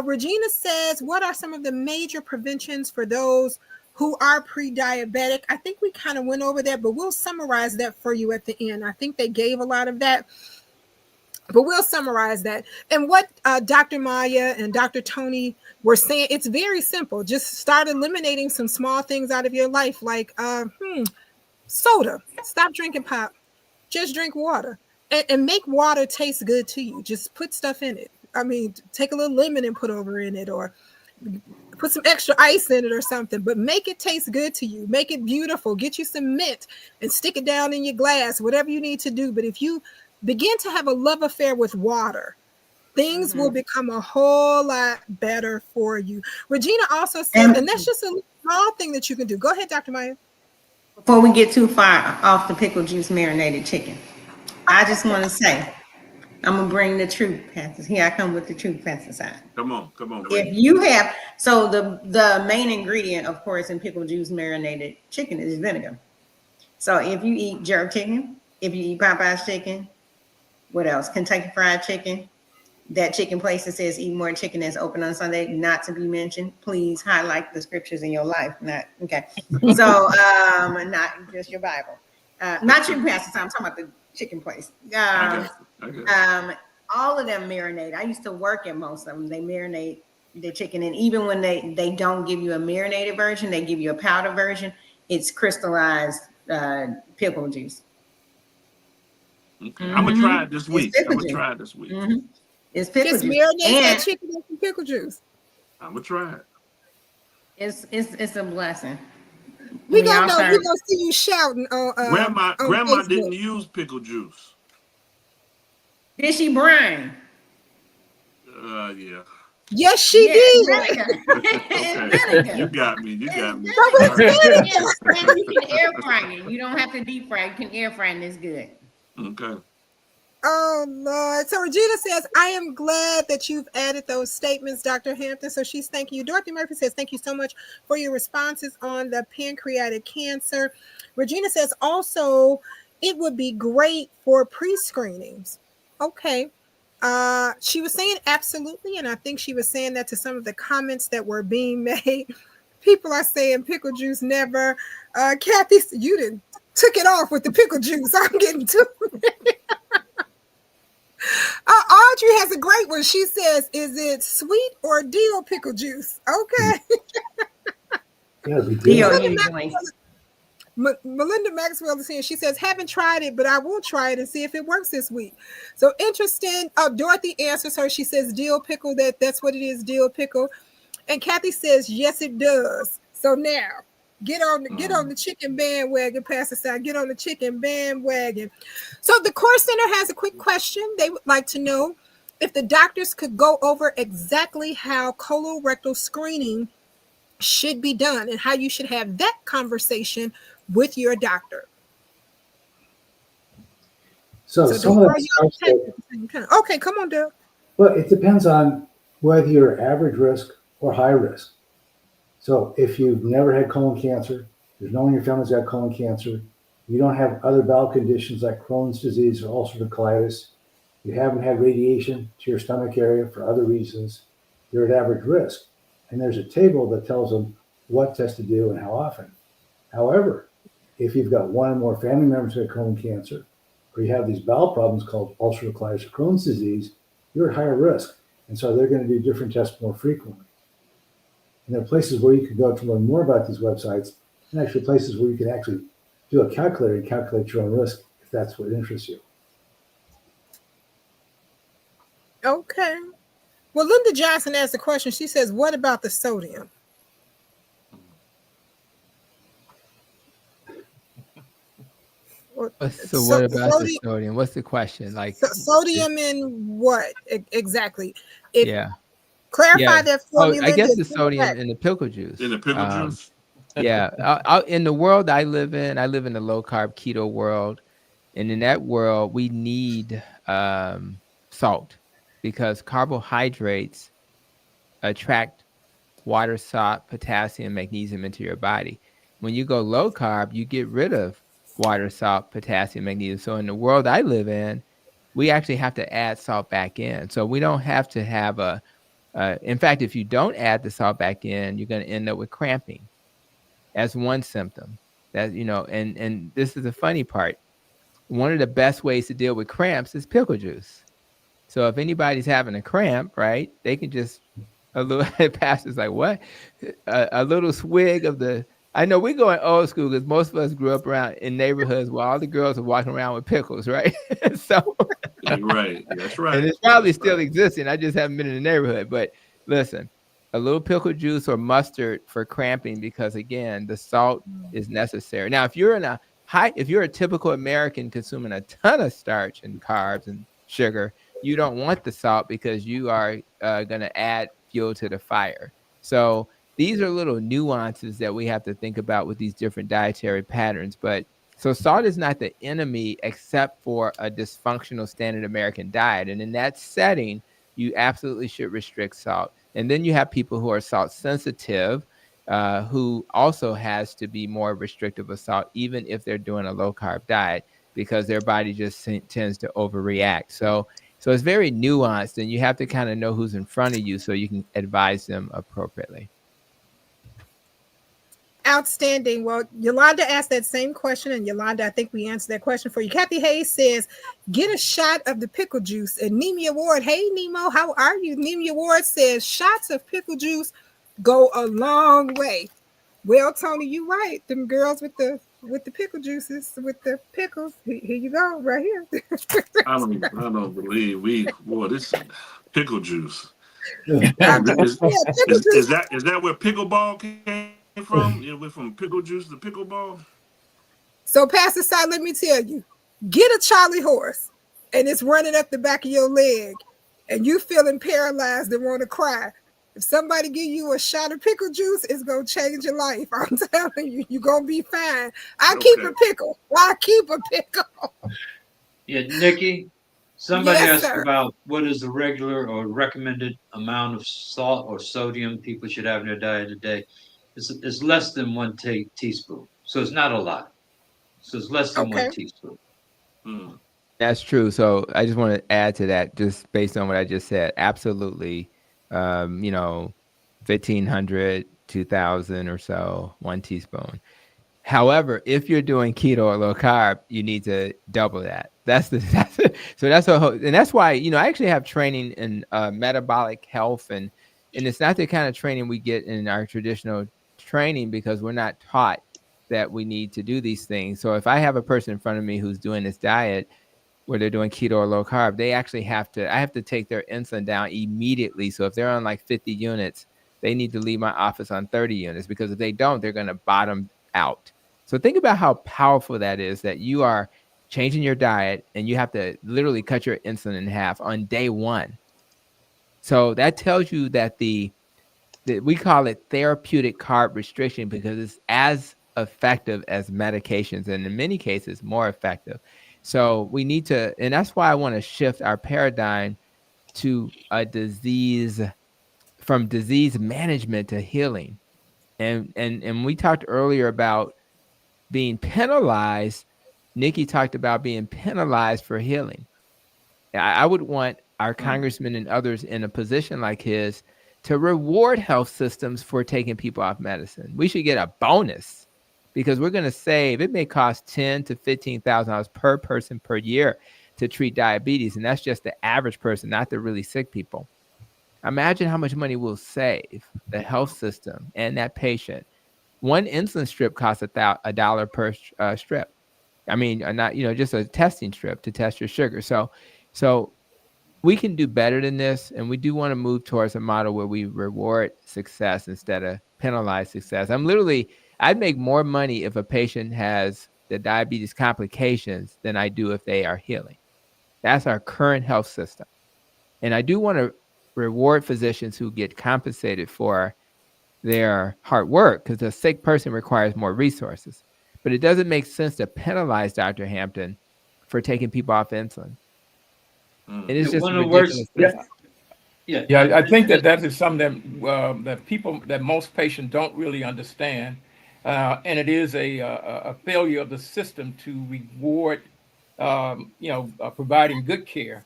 Speaker 1: Regina says, what are some of the major preventions for those who are pre-diabetic? I think we kind of went over that, but we'll summarize that for you at the end. I think they gave a lot of that, but we'll summarize that. And what Dr. Maya and Dr. Tony were saying, it's very simple. Just start eliminating some small things out of your life, like soda. Stop drinking pop. Just drink water. And make water taste good to you. Just put stuff in it. I mean, take a little lemon and put over in it, or put some extra ice in it or something, but make it taste good to you. Make it beautiful. Get you some mint and stick it down in your glass, whatever you need to do. But if you begin to have a love affair with water, things will become a whole lot better for you. Regina also said, and that's just a small thing that you can do. Go ahead, Dr. Maya.
Speaker 5: Before we get too far off the pickle juice marinated chicken, I just want to say, I'm gonna bring the truth, Pastor. Here I come with the truth, Pastor Side.
Speaker 8: Come on.
Speaker 5: If you have, so the main ingredient, of course, in pickle juice marinated chicken is vinegar. So if you eat jerk chicken, if you eat Popeye's chicken, what else? Kentucky Fried Chicken, that chicken place that says eat more chicken that's open on Sunday, not to be mentioned. Please highlight the scriptures in your life. Not okay. So not just your Bible. Not your pastor. I'm talking about the chicken place. All of them marinate. I used to work at most of them. They marinate the chicken, and even when they don't give you a marinated version, they give you a powder version. It's crystallized pickle juice.
Speaker 8: Okay. I'm gonna try it this week.
Speaker 5: It's pickle
Speaker 1: Just
Speaker 5: juice.
Speaker 1: marinate that chicken in some pickle juice.
Speaker 8: I'm gonna try it.
Speaker 5: It's a blessing.
Speaker 1: We're gonna see you shouting on
Speaker 8: Grandma
Speaker 1: Facebook.
Speaker 8: didn't use pickle juice.
Speaker 5: Did she brine?
Speaker 8: Yeah.
Speaker 1: Yes, she did.
Speaker 8: Okay. You got me.
Speaker 5: And you can air fry it. You don't have to deep fry. You can air fry, and it's good.
Speaker 8: Okay.
Speaker 1: Oh, Lord. So Regina says, I am glad that you've added those statements, Dr. Hampton. So she's thanking you. Dorothy Murphy says, thank you so much for your responses on the pancreatic cancer. Regina says, also, it would be great for pre-screenings. Okay. She was saying absolutely, and I think she was saying that to some of the comments that were being made. People are saying pickle juice never. Kathy, you didn't took it off with the pickle juice. I'm getting too. Audrey has a great one. She says, "Is it sweet or dill pickle juice?" Okay.
Speaker 2: Gotta be
Speaker 5: Deal
Speaker 2: different.
Speaker 5: usually.
Speaker 1: Melinda Maxwell is here. She says, haven't tried it, but I will try it and see if it works this week. So interesting. Dorothy answers her. She says, dill pickle, that's what it is, dill pickle. And Kathy says, yes, it does. So now get on the chicken bandwagon, Pastor Side. Get on the chicken bandwagon. So the Core Center has a quick question. They would like to know if the doctors could go over exactly how colorectal screening should be done and how you should have that conversation with your doctor.
Speaker 2: So some of that starts with,
Speaker 1: okay, come on, Doug.
Speaker 2: but it depends on whether you're average risk or high risk. So if you've never had colon cancer, there's no one in your family's got colon cancer, you don't have other bowel conditions like Crohn's disease or ulcerative colitis, you haven't had radiation to your stomach area for other reasons, you're at average risk. And there's a table that tells them what test to do and how often. However, if you've got one or more family members who have colon cancer, or you have these bowel problems called ulcerative colitis or Crohn's disease, you're at higher risk. And so they're going to do different tests more frequently. And there are places where you can go to learn more about these websites, and actually places where you can actually do a calculator and calculate your own risk if that's what interests you.
Speaker 1: Okay. Well, Linda Johnson asked a question. She says, what about the sodium?
Speaker 6: What about the sodium? What's the question? Like
Speaker 1: sodium in what exactly?
Speaker 6: Clarify
Speaker 1: that for me.
Speaker 6: I guess the sodium in the pickle juice.
Speaker 8: In the pickle juice.
Speaker 6: Yeah. In the world I live in the low carb keto world, and in that world we need salt because carbohydrates attract water, salt, potassium, magnesium into your body. When you go low carb, you get rid of water, salt, potassium, magnesium. So in the world I live in, we actually have to add salt back in. So we don't have to have in fact, if you don't add the salt back in, you're going to end up with cramping as one symptom. That, and this is the funny part. One of the best ways to deal with cramps is pickle juice. So if anybody's having a cramp, right, they can just pastor's like, what? A little swig of I know we're going old school because most of us grew up around in neighborhoods where all the girls are walking around with pickles, right? So
Speaker 8: right, that's right.
Speaker 6: And it's probably still existing. I just haven't been in the neighborhood. But listen, a little pickle juice or mustard for cramping because again, the salt is necessary. Now, if you're a typical American consuming a ton of starch and carbs and sugar, you don't want the salt because you are going to add fuel to the fire. So these are little nuances that we have to think about with these different dietary patterns. But so salt is not the enemy except for a dysfunctional standard American diet. And in that setting, you absolutely should restrict salt. And then you have people who are salt sensitive, who also has to be more restrictive of salt, even if they're doing a low carb diet, because their body just tends to overreact. So it's very nuanced, and you have to kind of know who's in front of you so you can advise them appropriately.
Speaker 1: Outstanding. Well, Yolanda asked that same question, and Yolanda, I think we answered that question for you. Kathy Hayes says, get a shot of the pickle juice. And Nemi Ward, hey, Nemo, how are you? Nemi Ward says, shots of pickle juice go a long way. Well, Tony, you right. Them girls with the pickle juices, with the pickles. Here you go, right here.
Speaker 8: I don't believe this pickle juice. Is that where pickleball came from? We're from pickle juice to pickleball.
Speaker 1: So, Pastor Si, let me tell you, get a Charlie horse, and it's running up the back of your leg, and you feeling paralyzed and want to cry. If somebody give you a shot of pickle juice, it's going to change your life. I'm telling you, you're going to be fine. I keep a pickle.
Speaker 4: Yeah, Nikki, Somebody
Speaker 1: Yes,
Speaker 4: asked
Speaker 1: sir.
Speaker 4: about what is the regular or recommended amount of salt or sodium people should have in their diet a day. It's less than one teaspoon, so it's not a lot. So it's less than one
Speaker 1: Okay.
Speaker 4: teaspoon.
Speaker 8: Mm.
Speaker 6: That's true. So I just want to add to that, just based on what I just said. Absolutely, 1,500, 2,000 or so, 1 teaspoon. However, if you're doing keto or low carb, you need to double that. So that's a whole, and that's why, I actually have training in metabolic health, and it's not the kind of training we get in our traditional training, because we're not taught that we need to do these things. So if I have a person in front of me who's doing this diet where they're doing keto or low carb, they actually I have to take their insulin down immediately. So if they're on like 50 units, they need to leave my office on 30 units, because if they don't, they're going to bottom out. So think about how powerful that is, that you are changing your diet and you have to literally cut your insulin in half on day one. So that tells you that we call it therapeutic carb restriction, because it's as effective as medications, and in many cases more effective. So we need to, and that's why I want to shift our paradigm to from disease management to healing. And we talked earlier about being penalized. Nikki talked about being penalized for healing. I would want our congressmen and others in a position like his to reward health systems for taking people off medicine. We should get a bonus, because we're going to save. It may cost $10,000 to $15,000 per person per year to treat diabetes, and that's just the average person, not the really sick people. Imagine how much money we'll save the health system and that patient. One insulin strip costs $1 per strip. I mean, not just a testing strip to test your sugar. So we can do better than this, and we do want to move towards a model where we reward success instead of penalize success. I'd make more money if a patient has the diabetes complications than I do if they are healing. That's our current health system. And I do want to reward physicians who get compensated for their hard work, because a sick person requires more resources. But it doesn't make sense to penalize Dr. Hampton for taking people off insulin.
Speaker 8: Mm.
Speaker 6: It is
Speaker 4: Yeah,
Speaker 6: just
Speaker 4: one
Speaker 6: a
Speaker 4: of the worst.
Speaker 6: ridiculous.
Speaker 4: Yeah,
Speaker 3: Yeah, I think that is something that most patients don't really understand, and it is a failure of the system to reward, providing good care.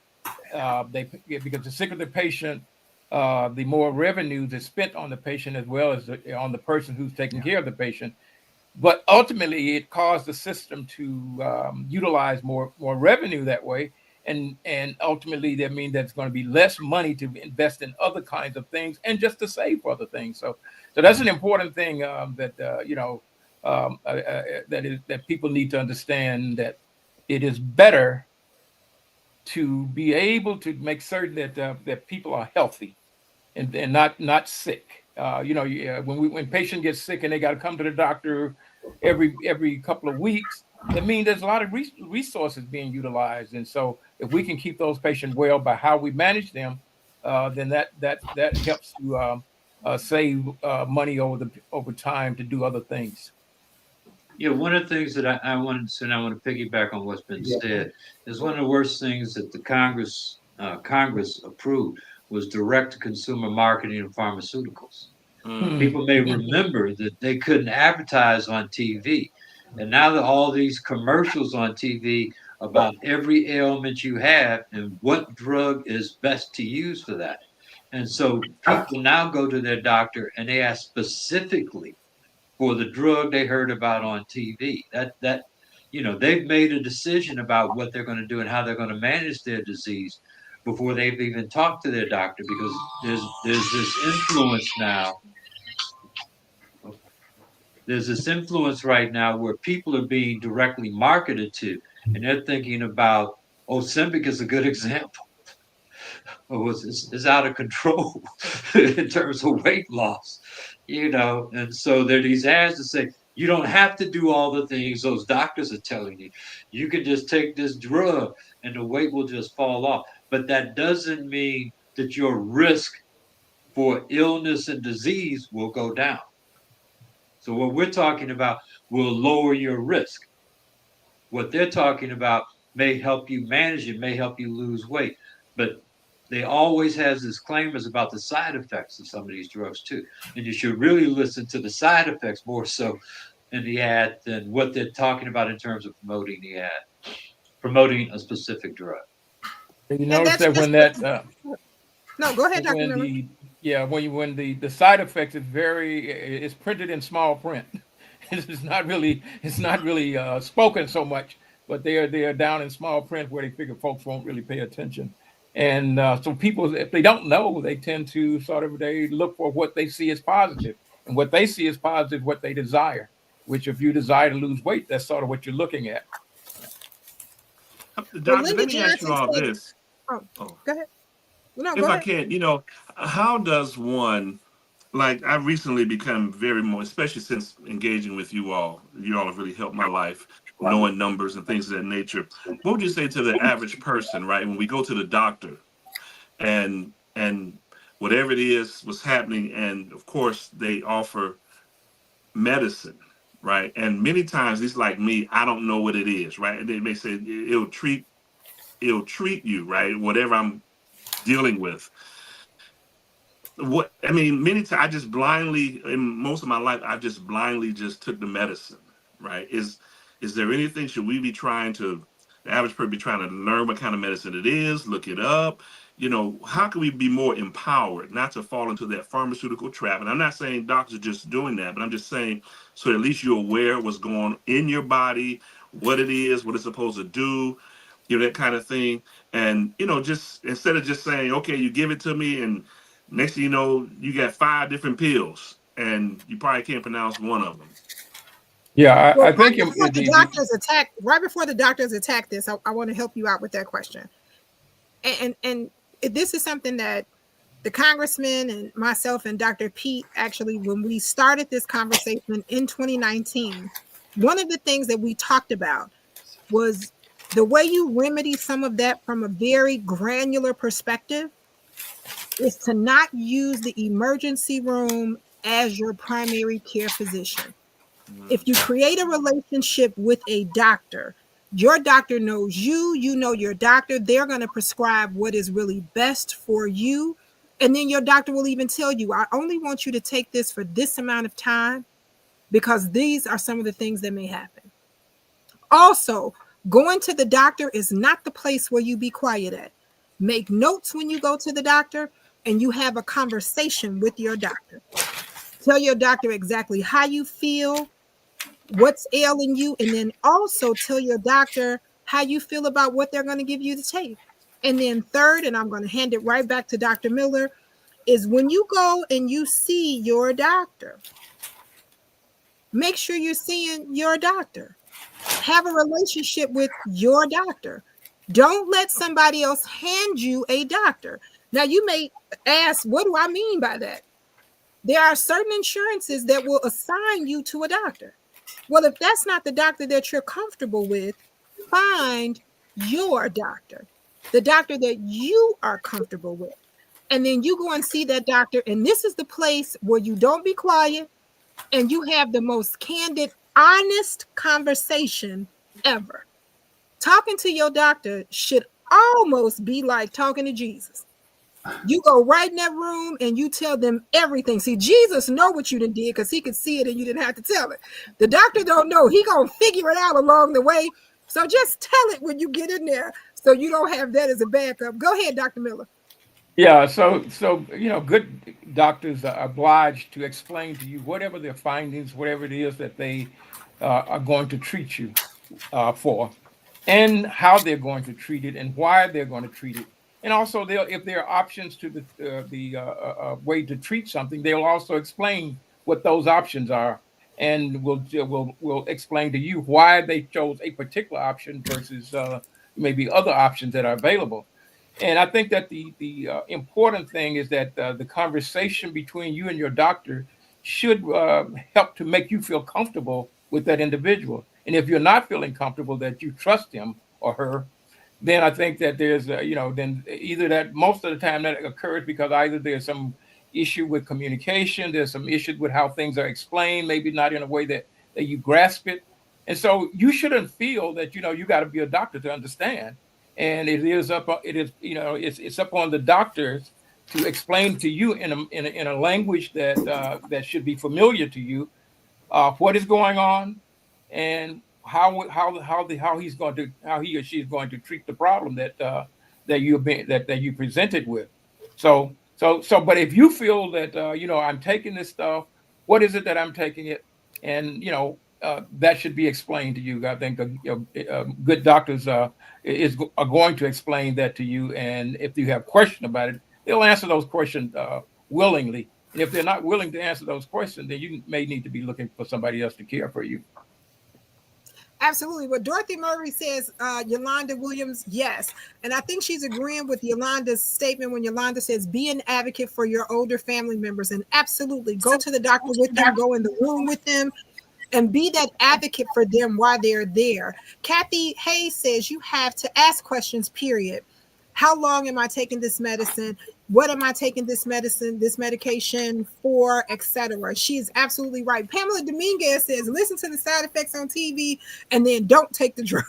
Speaker 3: Because the sicker the patient, the more revenue is spent on the patient as well as on the person who's taking care of the patient. But ultimately, it caused the system to utilize more revenue that way, and ultimately that means there's going to be less money to invest in other kinds of things and just to save for other things. So that's an important thing that people need to understand, that it is better to be able to make certain that people are healthy and not sick. When patient gets sick and they got to come to the doctor every couple of weeks, that means there's a lot of resources being utilized. And so if we can keep those patients well by how we manage them, then that helps to save money over time to do other things.
Speaker 4: Yeah, one of the things that I wanted to say, and I want to piggyback on what's been said, is one of the worst things that the Congress approved was direct to consumer marketing of pharmaceuticals.
Speaker 8: Mm.
Speaker 4: People may remember that they couldn't advertise on TV. And now that all these commercials on TV about every ailment you have and what drug is best to use for that. And so people now go to their doctor and they ask specifically for the drug they heard about on TV. They've made a decision about what they're going to do and how they're going to manage their disease before they've even talked to their doctor, because there's this influence now. There's this influence right now where people are being directly marketed to, and they're thinking about, Ozempic is a good example. It's out of control in terms of weight loss, and so there are these ads that say you don't have to do all the things those doctors are telling you. You can just take this drug and the weight will just fall off. But that doesn't mean that your risk for illness and disease will go down. So what we're talking about will lower your risk. What they're talking about may help you manage it, may help you lose weight. But they always has disclaimers about the side effects of some of these drugs too. And you should really listen to the side effects more so in the ad than what they're talking about in terms of promoting the ad, promoting a specific drug.
Speaker 3: You
Speaker 1: And
Speaker 3: notice
Speaker 1: that's
Speaker 3: that
Speaker 1: just
Speaker 3: when that
Speaker 1: no, go ahead, Dr.
Speaker 3: when
Speaker 1: Miller.
Speaker 3: when the side effects is very it's printed in small print. It's not really spoken so much, but they are down in small print where they figure folks won't really pay attention. And so people, if they don't know, they tend to sort of they look for what they see as positive, and what they see as positive, what they desire. Which, if you desire to lose weight, that's sort of what you're looking at.
Speaker 1: Well,
Speaker 8: Doctor,
Speaker 1: Linda
Speaker 8: let me ask you
Speaker 1: Johnson
Speaker 8: all
Speaker 1: said,
Speaker 8: this.
Speaker 1: oh,
Speaker 8: Oh,
Speaker 1: go ahead. No,
Speaker 8: if
Speaker 1: go
Speaker 8: I
Speaker 1: ahead.
Speaker 8: can, how does one, like I've recently become very more, especially since engaging with you all. You all have really helped my life, knowing numbers and things of that nature. What would you say to the average person, right? When we go to the doctor and whatever it is was happening, and of course they offer medicine, right? And many times it's like me, I don't know what it is, right? And they may say it'll treat you, right? Whatever I'm dealing with. What I mean, many times I just blindly, in most of my life, I just blindly just took the medicine, right? Is there anything, should we be trying to, the average person be trying to learn what kind of medicine it is, look it up? How can we be more empowered not to fall into that pharmaceutical trap? And I'm not saying doctors are just doing that, but I'm just saying so at least you're aware what's going on in your body, what it is, what it's supposed to do, that kind of thing. And, just instead of just saying, okay, you give it to me and next thing you know, you got 5 different pills, and you probably can't pronounce one of them.
Speaker 3: Yeah,
Speaker 1: Well,
Speaker 3: I think
Speaker 1: right before the doctors attack this, I want to help you out with that question. And this is something that the congressman and myself and Dr. Pete, actually, when we started this conversation in 2019, one of the things that we talked about was the way you remedy some of that from a very granular perspective is to not use the emergency room as your primary care physician. If you create a relationship with a doctor, your doctor knows you, you know your doctor, they're going to prescribe what is really best for you. And then your doctor will even tell you, I only want you to take this for this amount of time because these are some of the things that may happen. Also, going to the doctor is not the place where you be quiet at. Make notes when you go to the doctor and you have a conversation with your doctor. Tell your doctor exactly how you feel, what's ailing you, and then also tell your doctor how you feel about what they're going to give you to take. And then third, and I'm going to hand it right back to Dr. Miller, is when you go and you see your doctor, make sure you're seeing your doctor. Have a relationship with your doctor. Don't let somebody else hand you a doctor. Now, you may ask, what do I mean by that? There are certain insurances that will assign you to a doctor. Well, if that's not the doctor that you're comfortable with, find your doctor, the doctor that you are comfortable with. And then you go and see that doctor. And this is the place where you don't be quiet and you have the most candid, honest conversation ever. Talking to your doctor should almost be like talking to Jesus. You go right in that room and you tell them everything. See, Jesus know what you done did because he could see it and you didn't have to tell it. The doctor don't know. He gonna figure it out along the way. So just tell it when you get in there so you don't have that as a backup. Go ahead, Dr. Miller.
Speaker 3: Yeah, so good doctors are obliged to explain to you whatever their findings, whatever it is that they are going to treat you for, and how they're going to treat it, and why they're going to treat it, and also if there are options to the way to treat something, they'll also explain what those options are, and will explain to you why they chose a particular option versus maybe other options that are available. And I think that the important thing is that the conversation between you and your doctor should help to make you feel comfortable with that individual. And if you're not feeling comfortable that you trust him or her, then I think that there's then either that most of the time that occurs because either there's some issue with communication, there's some issues with how things are explained, maybe not in a way that you grasp it, And so you shouldn't feel that, you got to be a doctor to understand. And it's up on the doctors to explain to you in a language that should be familiar to you, what is going on, and how he or she is going to treat the problem that you presented with. But if you feel that I'm taking this stuff, what is it that I'm taking it, and that should be explained to you. I think good doctors are going to explain that to you, and if you have question about it, they'll answer those questions willingly. And if they're not willing to answer those questions, then you may need to be looking for somebody else to care for you.
Speaker 1: Absolutely. What Dorothy Murray says, Yolanda Williams, yes. And I think she's agreeing with Yolanda's statement when Yolanda says, be an advocate for your older family members. And absolutely, go to the doctor with them, go in the room with them, and be that advocate for them while they're there. Kathy Hayes says, you have to ask questions, period. How long am I taking this medicine? What am I taking this medication for, etc.? She's absolutely right. Pamela Dominguez says, listen to the side effects on TV and then don't take the drug.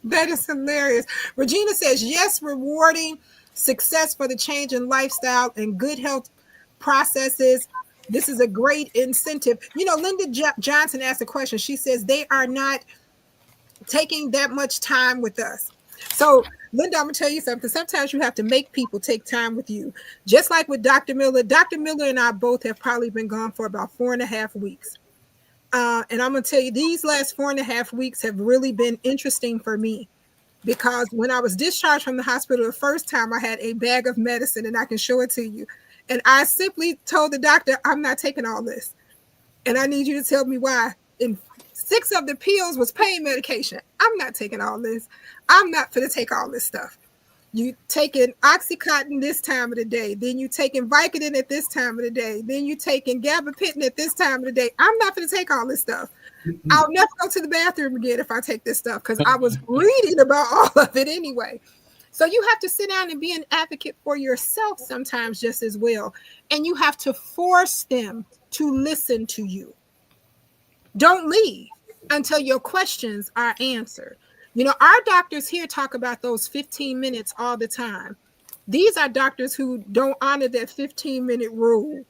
Speaker 1: That is hilarious. Regina says, yes, rewarding success for the change in lifestyle and good health processes. This is a great incentive. Linda Johnson asked a question. She says, they are not taking that much time with us. So, Linda, I'm going to tell you something. Sometimes you have to make people take time with you. Just like with Dr. Miller. Dr. Miller and I both have probably been gone for about 4.5 weeks. And I'm going to tell you, these last 4.5 weeks have really been interesting for me, because when I was discharged from the hospital the first time, I had a bag of medicine, and I can show it to you. And I simply told the doctor, I'm not taking all this. And I need you to tell me why. And 6 of the pills was pain medication. I'm not taking all this. I'm not going to take all this stuff. You taking Oxycontin this time of the day. Then you taking Vicodin at this time of the day. Then you taking gabapentin at this time of the day. I'm not going to take all this stuff. I'll never go to the bathroom again if I take this stuff, because I was reading about all of it anyway. So you have to sit down and be an advocate for yourself sometimes just as well. And you have to force them to listen to you. Don't leave until your questions are answered. Our doctors here talk about those 15 minutes all the time. These are doctors who don't honor that 15-minute rule.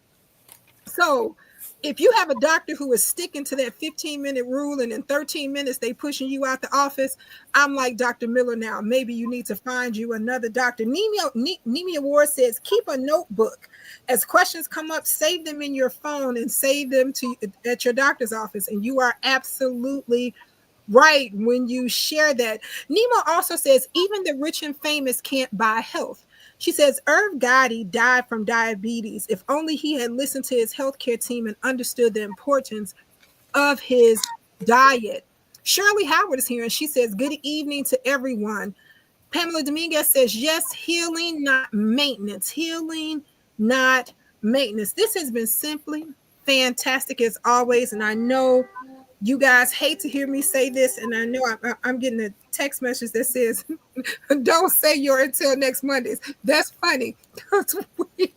Speaker 1: So if you have a doctor who is sticking to that 15-minute rule, and in 13 minutes they pushing you out the office, I'm like Dr. Miller now. Maybe you need to find you another doctor. Nemi Ward says, keep a notebook. As questions come up, save them in your phone and save them at your doctor's office. And you are absolutely right when you share that. Nemo also says, even the rich and famous can't buy health. She says, Irv Gotti died from diabetes. If only he had listened to his healthcare team and understood the importance of his diet. Shirley Howard is here, and she says, good evening to everyone. Pamela Dominguez says, yes, healing, not maintenance. Healing, not maintenance. This has been simply fantastic as always, and I know you guys hate to hear me say this, and I know I'm getting a text message that says, don't say your until next Mondays. That's funny. We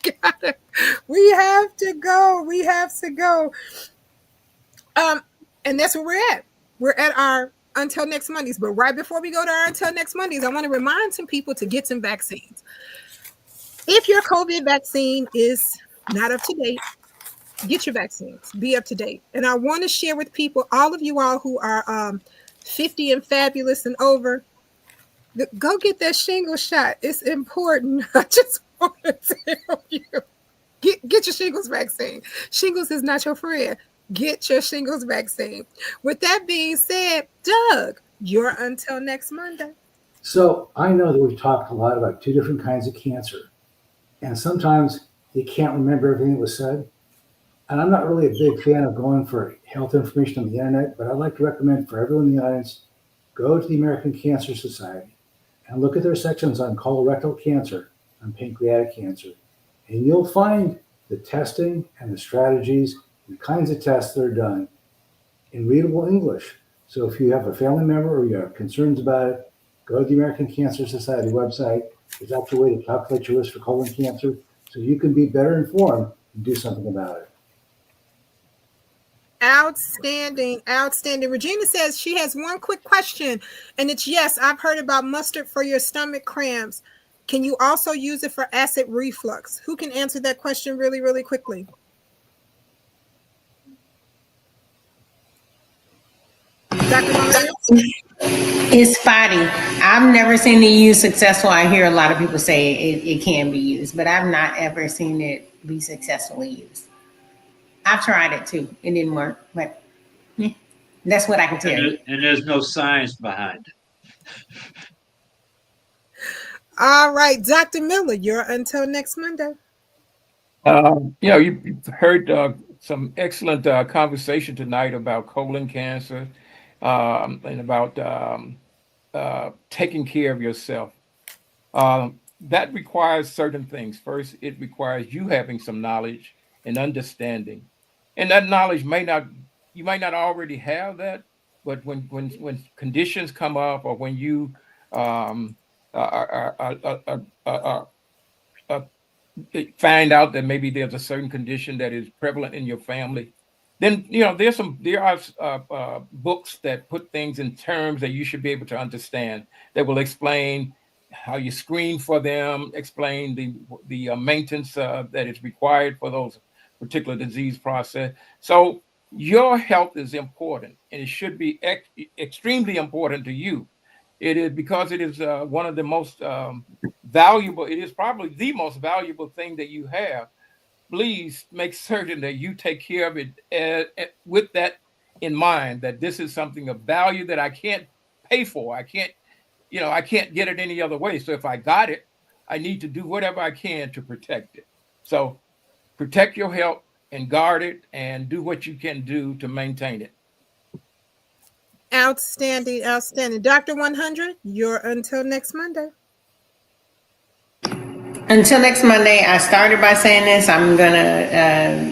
Speaker 1: have to go. We have to go. And that's where we're at. We're at our until next Mondays. But right before we go to our until next Mondays, I want to remind some people to get some vaccines. If your COVID vaccine is not up to date, get your vaccines. Be up to date. And I want to share with people, all of you all who are 50 and fabulous and over, go get that shingles shot. It's important. I just want to tell you, get your shingles vaccine. Shingles is not your friend. Get your shingles vaccine. With that being said, Doug, you're until next Monday.
Speaker 2: So I know that we've talked a lot about 2 different kinds of cancer, and sometimes you can't remember everything that was said. And I'm not really a big fan of going for health information on the internet, but I'd like to recommend for everyone in the audience, go to the American Cancer Society and look at their sections on colorectal cancer and pancreatic cancer. And you'll find the testing and the strategies, the kinds of tests that are done in readable English. So if you have a family member or you have concerns about it, go to the American Cancer Society website. There's actually a way to calculate your risk for colon cancer so you can be better informed and do something about it.
Speaker 1: Outstanding, outstanding. Regina says she has one quick question, and it's yes, I've heard about mustard for your stomach cramps. Can you also use it for acid reflux? Who can answer that question really, really quickly? Dr. Maria?
Speaker 5: It's spotty. I've never seen it used successful. I hear a lot of people say it can be used, but I've not ever seen it be successfully used. I've tried it too. It didn't work, but that's what I can tell you.
Speaker 4: And there's no science behind it.
Speaker 1: All right, Dr. Miller, you're until next Monday.
Speaker 3: You've heard some excellent conversation tonight about colon cancer and about taking care of yourself. That requires certain things. First, it requires you having some knowledge and understanding, and that knowledge you might not already have that, but when conditions come up or when you um, are find out that maybe there's a certain condition that is prevalent in your family, then there are books that put things in terms that you should be able to understand, that will explain how you screen for them, explain the maintenance that is required for those particular disease process. So your health is important, and it should be extremely important to you. It is because it is one of the most valuable. It is probably the most valuable thing that you have. Please make certain that you take care of it with that in mind, that this is something of value that I can't pay for. I can't get it any other way. So if I got it, I need to do whatever I can to protect it. So protect your health and guard it and do what you can do to maintain it.
Speaker 1: Outstanding, outstanding. Dr. 100, you're until next Monday.
Speaker 5: Until next Monday, I started by saying this. I'm going to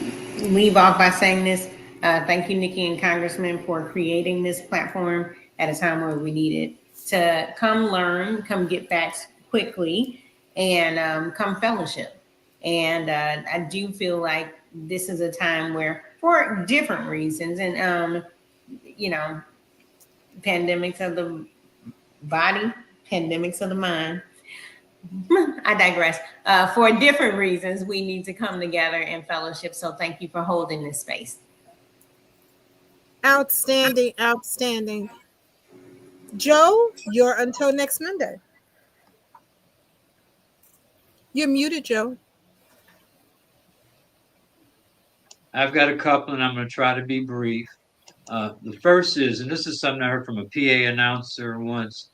Speaker 5: leave off by saying this. Thank you, Nikki and Congressman, for creating this platform at a time where we need it to come learn, come get facts quickly, and come fellowship. And I do feel like this is a time where, for different reasons, and pandemics of the body, pandemics of the mind. I digress. For different reasons, we need to come together in fellowship. So thank you for holding this space.
Speaker 1: Outstanding, outstanding. Joe, you're until next Monday. You're muted, Joe.
Speaker 4: I've got a couple, and I'm going to try to be brief. The first is, and this is something I heard from a PA announcer once,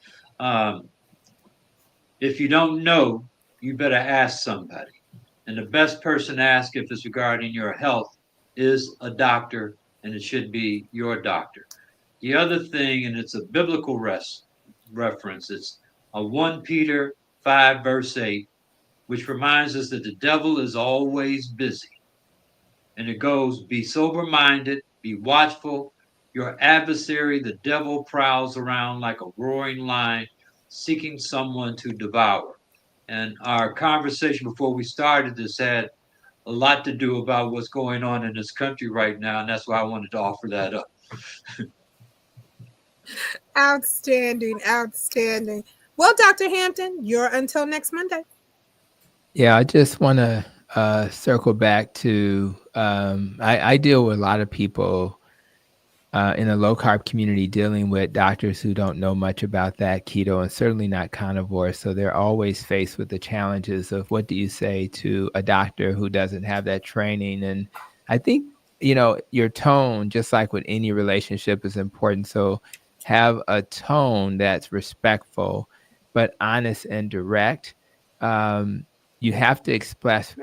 Speaker 4: if you don't know, you better ask somebody. And the best person to ask if it's regarding your health is a doctor, and it should be your doctor. The other thing, and it's a biblical reference, it's a 1 Peter 5, verse 8, which reminds us that the devil is always busy. And it goes, be sober-minded, be watchful. Your adversary, the devil, prowls around like a roaring lion, seeking someone to devour. And our conversation before we started this had a lot to do about what's going on in this country right now, and that's why I wanted to offer that up.
Speaker 1: Outstanding, outstanding. Well, Dr. Hampton, you're until next Monday.
Speaker 6: Yeah, I just want to circle back to I deal with a lot of people in the low carb community dealing with doctors who don't know much about that, keto, and certainly not carnivore. So they're always faced with the challenges of what do you say to a doctor who doesn't have that training. And I think, your tone, just like with any relationship, is important. So have a tone that's respectful, but honest and direct. You have to express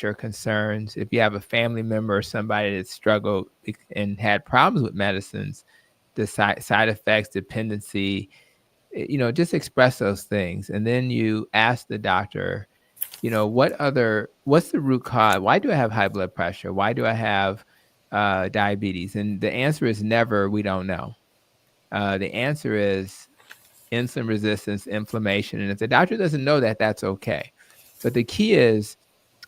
Speaker 6: your concerns. If you have a family member or somebody that struggled and had problems with medicines, the side effects, dependency, just express those things. And then you ask the doctor, what's the root cause? Why do I have high blood pressure? Why do I have diabetes? And the answer is never, we don't know. The answer is insulin resistance, inflammation. And if the doctor doesn't know that, that's okay. But the key is,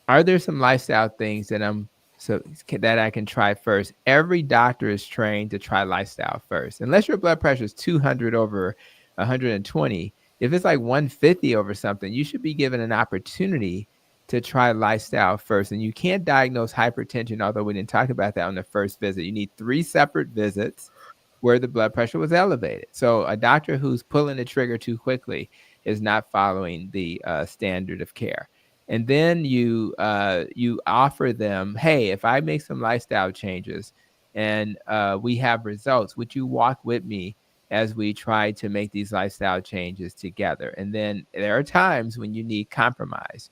Speaker 6: are there some lifestyle things that I'm so that I can try first. Every doctor is trained to try lifestyle first. Unless your blood pressure is 200 over 120, if it's like 150 over something, you should be given an opportunity to try lifestyle first. And you can't diagnose hypertension, although we didn't talk about that on the first visit. You need 3 separate visits where the blood pressure was elevated. So a doctor who's pulling the trigger too quickly is not following the standard of care. And then you offer them, hey, if I make some lifestyle changes and we have results, would you walk with me as we try to make these lifestyle changes together? And then there are times when you need compromise.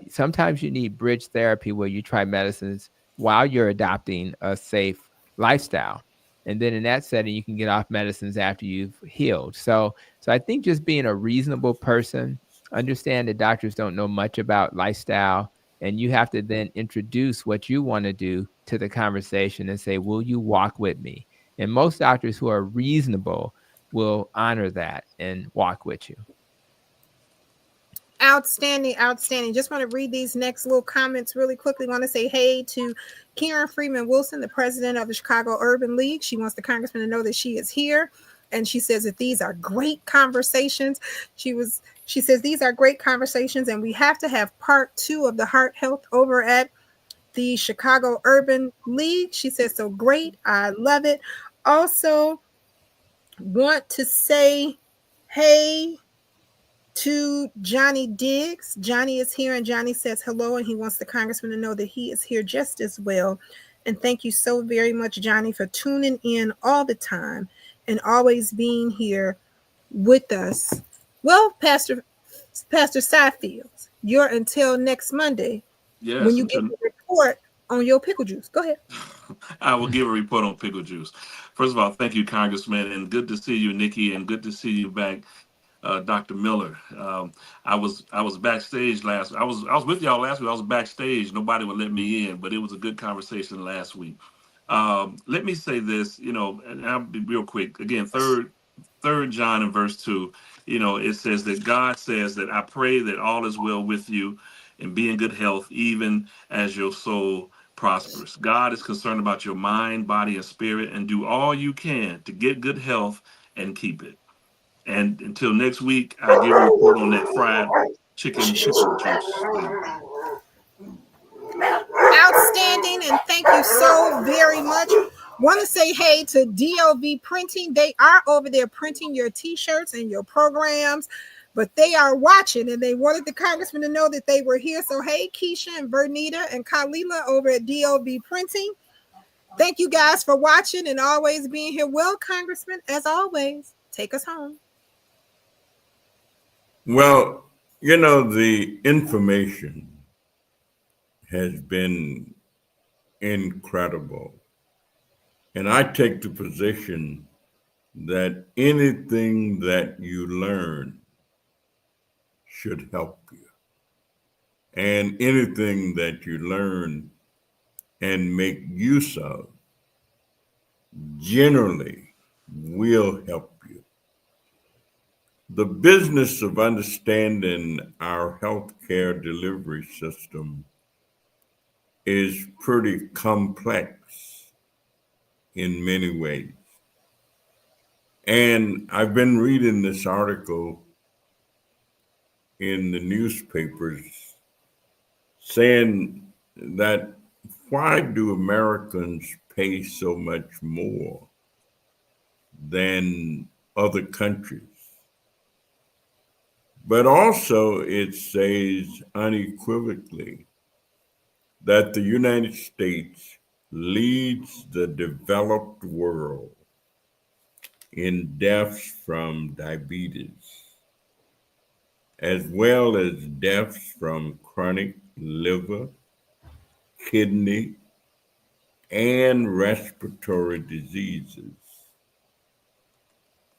Speaker 6: Sometimes you need bridge therapy where you try medicines while you're adopting a safe lifestyle. And then in that setting, you can get off medicines after you've healed. So I think just being a reasonable person, understand that doctors don't know much about lifestyle, and you have to then introduce what you want to do to the conversation and say, will you walk with me? And most doctors who are reasonable will honor that and walk with you.
Speaker 1: Outstanding, outstanding. Just want to read these next little comments really quickly. Want to say hey to Karen Freeman Wilson, the president of the Chicago Urban League. She wants the congressman to know that she is here. And she says that these are great conversations. She says these are great conversations, and we have to have part 2 of the heart health over at the Chicago Urban League. She says, so great. I love it. Also want to say hey to Johnny Diggs. Johnny is here, and Johnny says hello, and he wants the congressman to know that he is here just as well. And thank you so very much, Johnny, for tuning in all the time and always being here with us. Well, Pastor Seifield, you're until next Monday when you get the report on your pickle juice. Go ahead.
Speaker 8: I will give a report on pickle juice. First of all, thank you, Congressman, and good to see you, Nikki, and good to see you back, Dr. Miller. I was backstage last. I was with y'all last week. I was backstage. Nobody would let me in, but it was a good conversation last week. Let me say this, and I'll be real quick. Again, third John in verse 2, it says that God says that I pray that all is well with you and be in good health, even as your soul prospers. God is concerned about your mind, body, and spirit, and do all you can to get good health and keep it. And until next week, I'll give a report on that fried chicken pickle juice.
Speaker 1: Outstanding, and thank you so very much. Want to say hey to DLV Printing. They are over there printing your t-shirts and your programs, but they are watching, and they wanted the congressman to know that they were here. So hey, Keisha and Vernita and Kalila over at DLV Printing. Thank you guys for watching and always being here. Well, Congressman, as always, take us home.
Speaker 7: Well, the information has been incredible. And I take the position that anything that you learn should help you. And anything that you learn and make use of generally will help you. The business of understanding our healthcare delivery system is pretty complex in many ways. And I've been reading this article in the newspapers saying that why do Americans pay so much more than other countries? But also it says unequivocally that the United States leads the developed world in deaths from diabetes, as well as deaths from chronic liver, kidney, and respiratory diseases,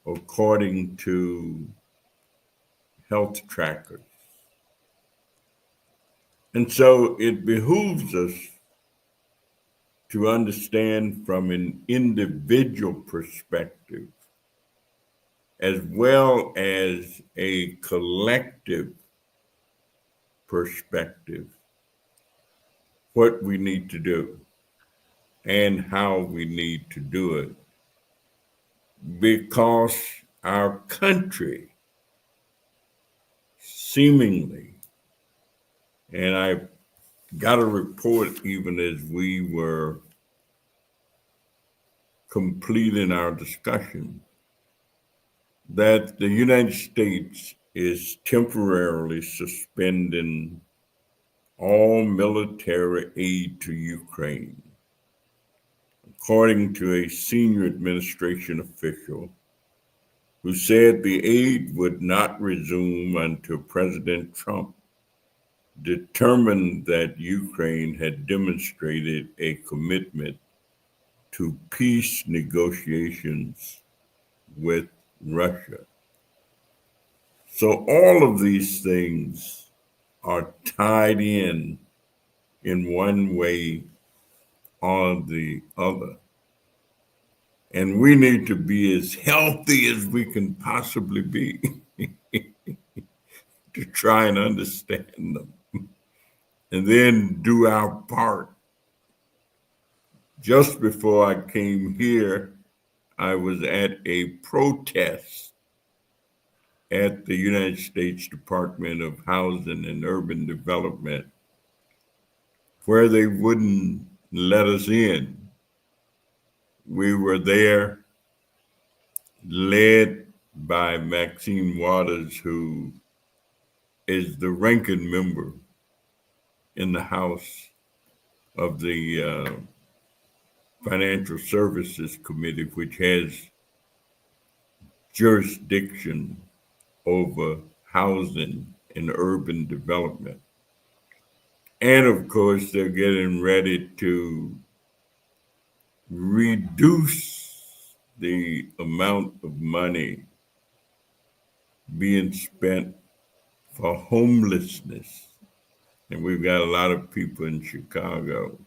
Speaker 7: according to health trackers. And so it behooves us to understand from an individual perspective, as well as a collective perspective, what we need to do and how we need to do it, because our country seemingly, and I got a report even as we were completing our discussion, that the United States is temporarily suspending all military aid to Ukraine, according to a senior administration official who said the aid would not resume until President Trump determined that Ukraine had demonstrated a commitment to peace negotiations with Russia. So all of these things are tied in one way or the other. And we need to be as healthy as we can possibly be to try and understand them and then do our part. Just before I came here, I was at a protest at the United States Department of Housing and Urban Development, where they wouldn't let us in. We were there led by Maxine Waters, who is the ranking member in the House of the Financial Services Committee, which has jurisdiction over housing and urban development. And of course, they're getting ready to reduce the amount of money being spent for homelessness. And we've got a lot of people in Chicago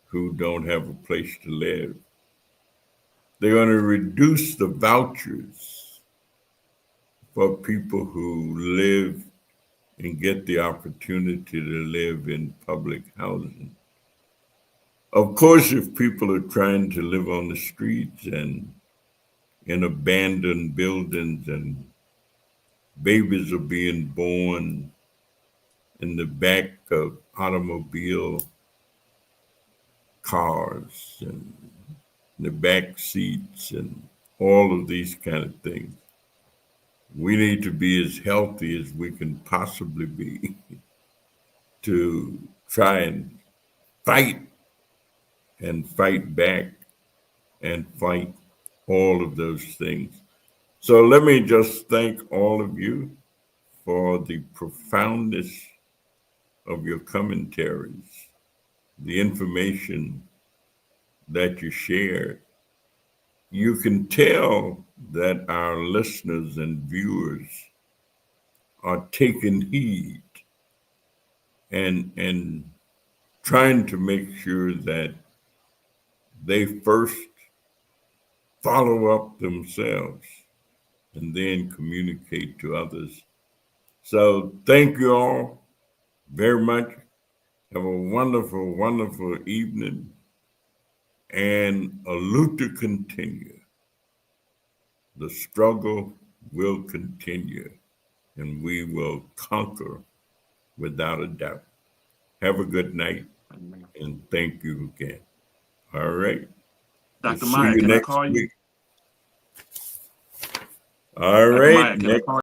Speaker 7: who don't have a place to live. They're going to reduce the vouchers for people who live and get the opportunity to live in public housing. Of course, if people are trying to live on the streets and in abandoned buildings and babies are being born in the back of automobile cars and the back seats and all of these kind of things, we need to be as healthy as we can possibly be to try and fight back and fight all of those things. So let me just thank all of you for the profoundness of your commentaries, the information that you shared. You can tell that our listeners and viewers are taking heed and trying to make sure that they first follow up themselves and then communicate to others. So thank you all very much. Have a wonderful, wonderful evening, and a luta continue. The struggle will continue, and we will conquer without a doubt. Have a good night, and thank you again. All right.
Speaker 8: Dr.
Speaker 7: We'll see
Speaker 8: Maya,
Speaker 7: you
Speaker 8: can I
Speaker 7: next
Speaker 8: call you?
Speaker 7: week. All
Speaker 8: Dr.
Speaker 7: right.
Speaker 8: Maya, can I
Speaker 7: Next
Speaker 8: call